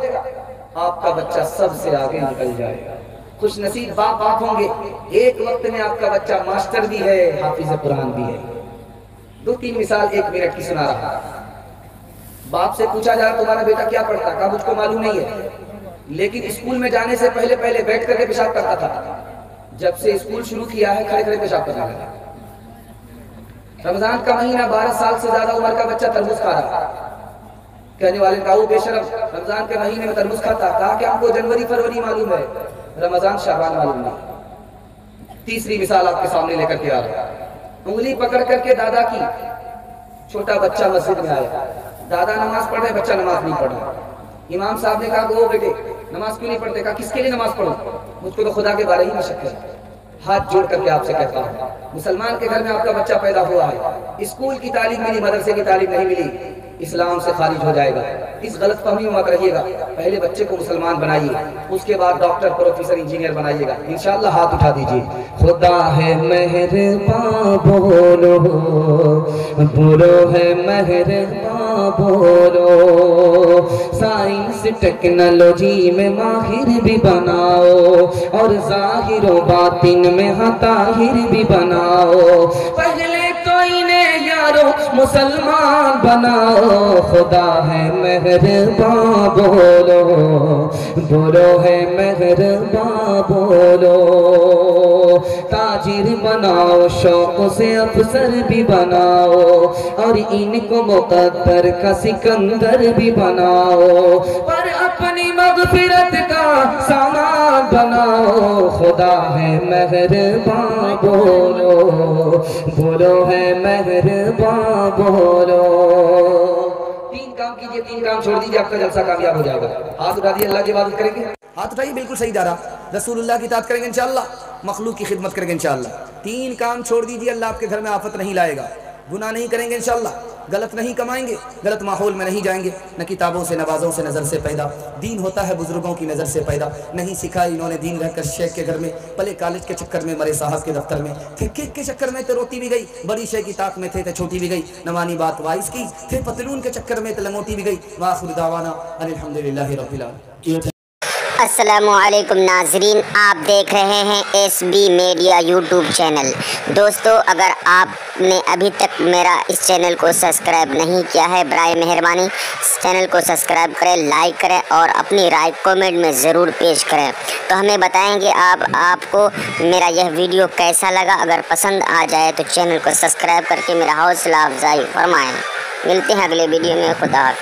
آپ کا بچہ سب سے آگے نکل جائے گا۔ خوش نصیب باپ آپ ہوں گے، ایک وقت میں آپ کا بچہ ماسٹر بھی ہے، حافظ قرآن بھی ہے۔ 2-3 مثال 1 منٹ کی سنا رہا۔ باپ سے پوچھا جا رہا تمہارا بیٹا کیا پڑھتا؟ کہا مجھ کو معلوم نہیں ہے، لیکن اسکول میں جانے سے پہلے بیٹھ کر کے پیشاب کرتا تھا، جب سے اسکول شروع کیا ہے کھڑے کھڑے پیشاب کرنے لگا۔ رمضان کا مہینہ، 12 سال سے زیادہ عمر کا بچہ تربوز کھا رہا۔ کہنے والے کہا وہ بے شرم رمضان کے مہینے میں تربوز کھاتا؟ کہا کہ ہم کو جنوری فروری معلوم ہے، رمضان شعبان معلوم نہیں۔ تیسری مثال آپ کے سامنے لے کر کے آ رہا۔ انگلی پکڑ کر کے دادا کی، چھوٹا بچہ مسجد میں آیا، دادا نماز پڑھ رہے، بچہ نماز نہیں پڑھ رہا۔ امام صاحب نے کہا کہ وہ بیٹے نماز کیوں نہیں پڑھتے؟ کہا کس کے لیے نماز پڑھوں؟ مجھ کو تو خدا کے بارے ہی میں شک ہے۔ ہاتھ جوڑ کر کے آپ سے کہتا ہوں، مسلمان کے گھر میں آپ کا بچہ پیدا ہوا ہے، اسکول کی تعلیم ملی، مدرسے کی تعلیم نہیں ملی، اسلام سے خارج ہو جائے گا۔ اس غلط فہمی میں مت رہیے گا، پہلے بچے کو مسلمان بنائیے، اس کے بعد ڈاکٹر، پروفیسر، انجینئر بنائیے گا انشاءاللہ۔ ہاتھ اٹھا دیجیے۔ خدا ہے مہرباں بولو، برو ہے مہرباں بولو، سائنس ٹیکنالوجی میں ماہر بھی بناؤ، اور ظاہر و باطن میں طاہر بھی بناؤ، پہلے تو انہیں یارو مسلمان بناؤ۔ خدا ہے مہرباں بولو، برو ہے مہرباں بولو، تاجر بناؤ، شوق سے افسر بھی بناؤ، اور ان کو مقدر کا سکندر بھی بناؤ، پر اپنی مغفرت کا سامان بناؤ۔ خدا ہے مہرباں بولو، بولو ہے مہرباں بولو۔ 3 کام کیجئے، 3 کام چھوڑ دیجئے، آپ کا جلسہ کامیاب ہو جائے گا۔ ہاتھ اٹھا دیجئے، اللہ کی عبادت کریں گے، ہاتھ اٹھائیے، بالکل صحیح جا رہا۔ رسول اللہ کی اطاعت کریں گے انشاءاللہ، مخلوق کی خدمت کریں گے انشاءاللہ۔ 3 کام چھوڑ دیجئے، اللہ آپ کے گھر میں آفت نہیں لائے گا۔ گناہ نہیں کریں گے انشاءاللہ، غلط نہیں کمائیں گے، غلط ماحول میں نہیں جائیں گے، نہ کتابوں سے، نوازوں سے، نظر سے پیدا۔ دین ہوتا ہے بزرگوں کی نظر سے پیدا، نہیں سکھا انہوں نے دین رہ کر شیخ کے گھر میں، پلے کالج کے چکر میں، مرے صاحب کے دفتر میں، تھے کیک کے چکر میں تو روتی بھی گئی، بڑی شے کی طاق میں تھے تو چھوٹی بھی گئی، نوانی بات وائس کی، تھے پتلون کے چکر میں تو لنگوٹی بھی گئی۔ وآخر دعوانا ان الحمدللہ رب العالمین۔ السلام علیکم ناظرین، آپ دیکھ رہے ہیں S B media YouTube channel. دوستو، اگر آپ نے ابھی تک میرا اس چینل کو سبسکرائب نہیں کیا ہے، برائے مہربانی اس چینل کو سبسکرائب کریں، لائک کریں، اور اپنی رائے کامنٹ میں ضرور پیش کریں، تو ہمیں بتائیں گے آپ کو میرا یہ ویڈیو کیسا لگا۔ اگر پسند آ جائے تو چینل کو سبسکرائب کر کے میرا حوصلہ افزائی فرمائیں۔ ملتے ہیں اگلے ویڈیو میں، خدا حافظ۔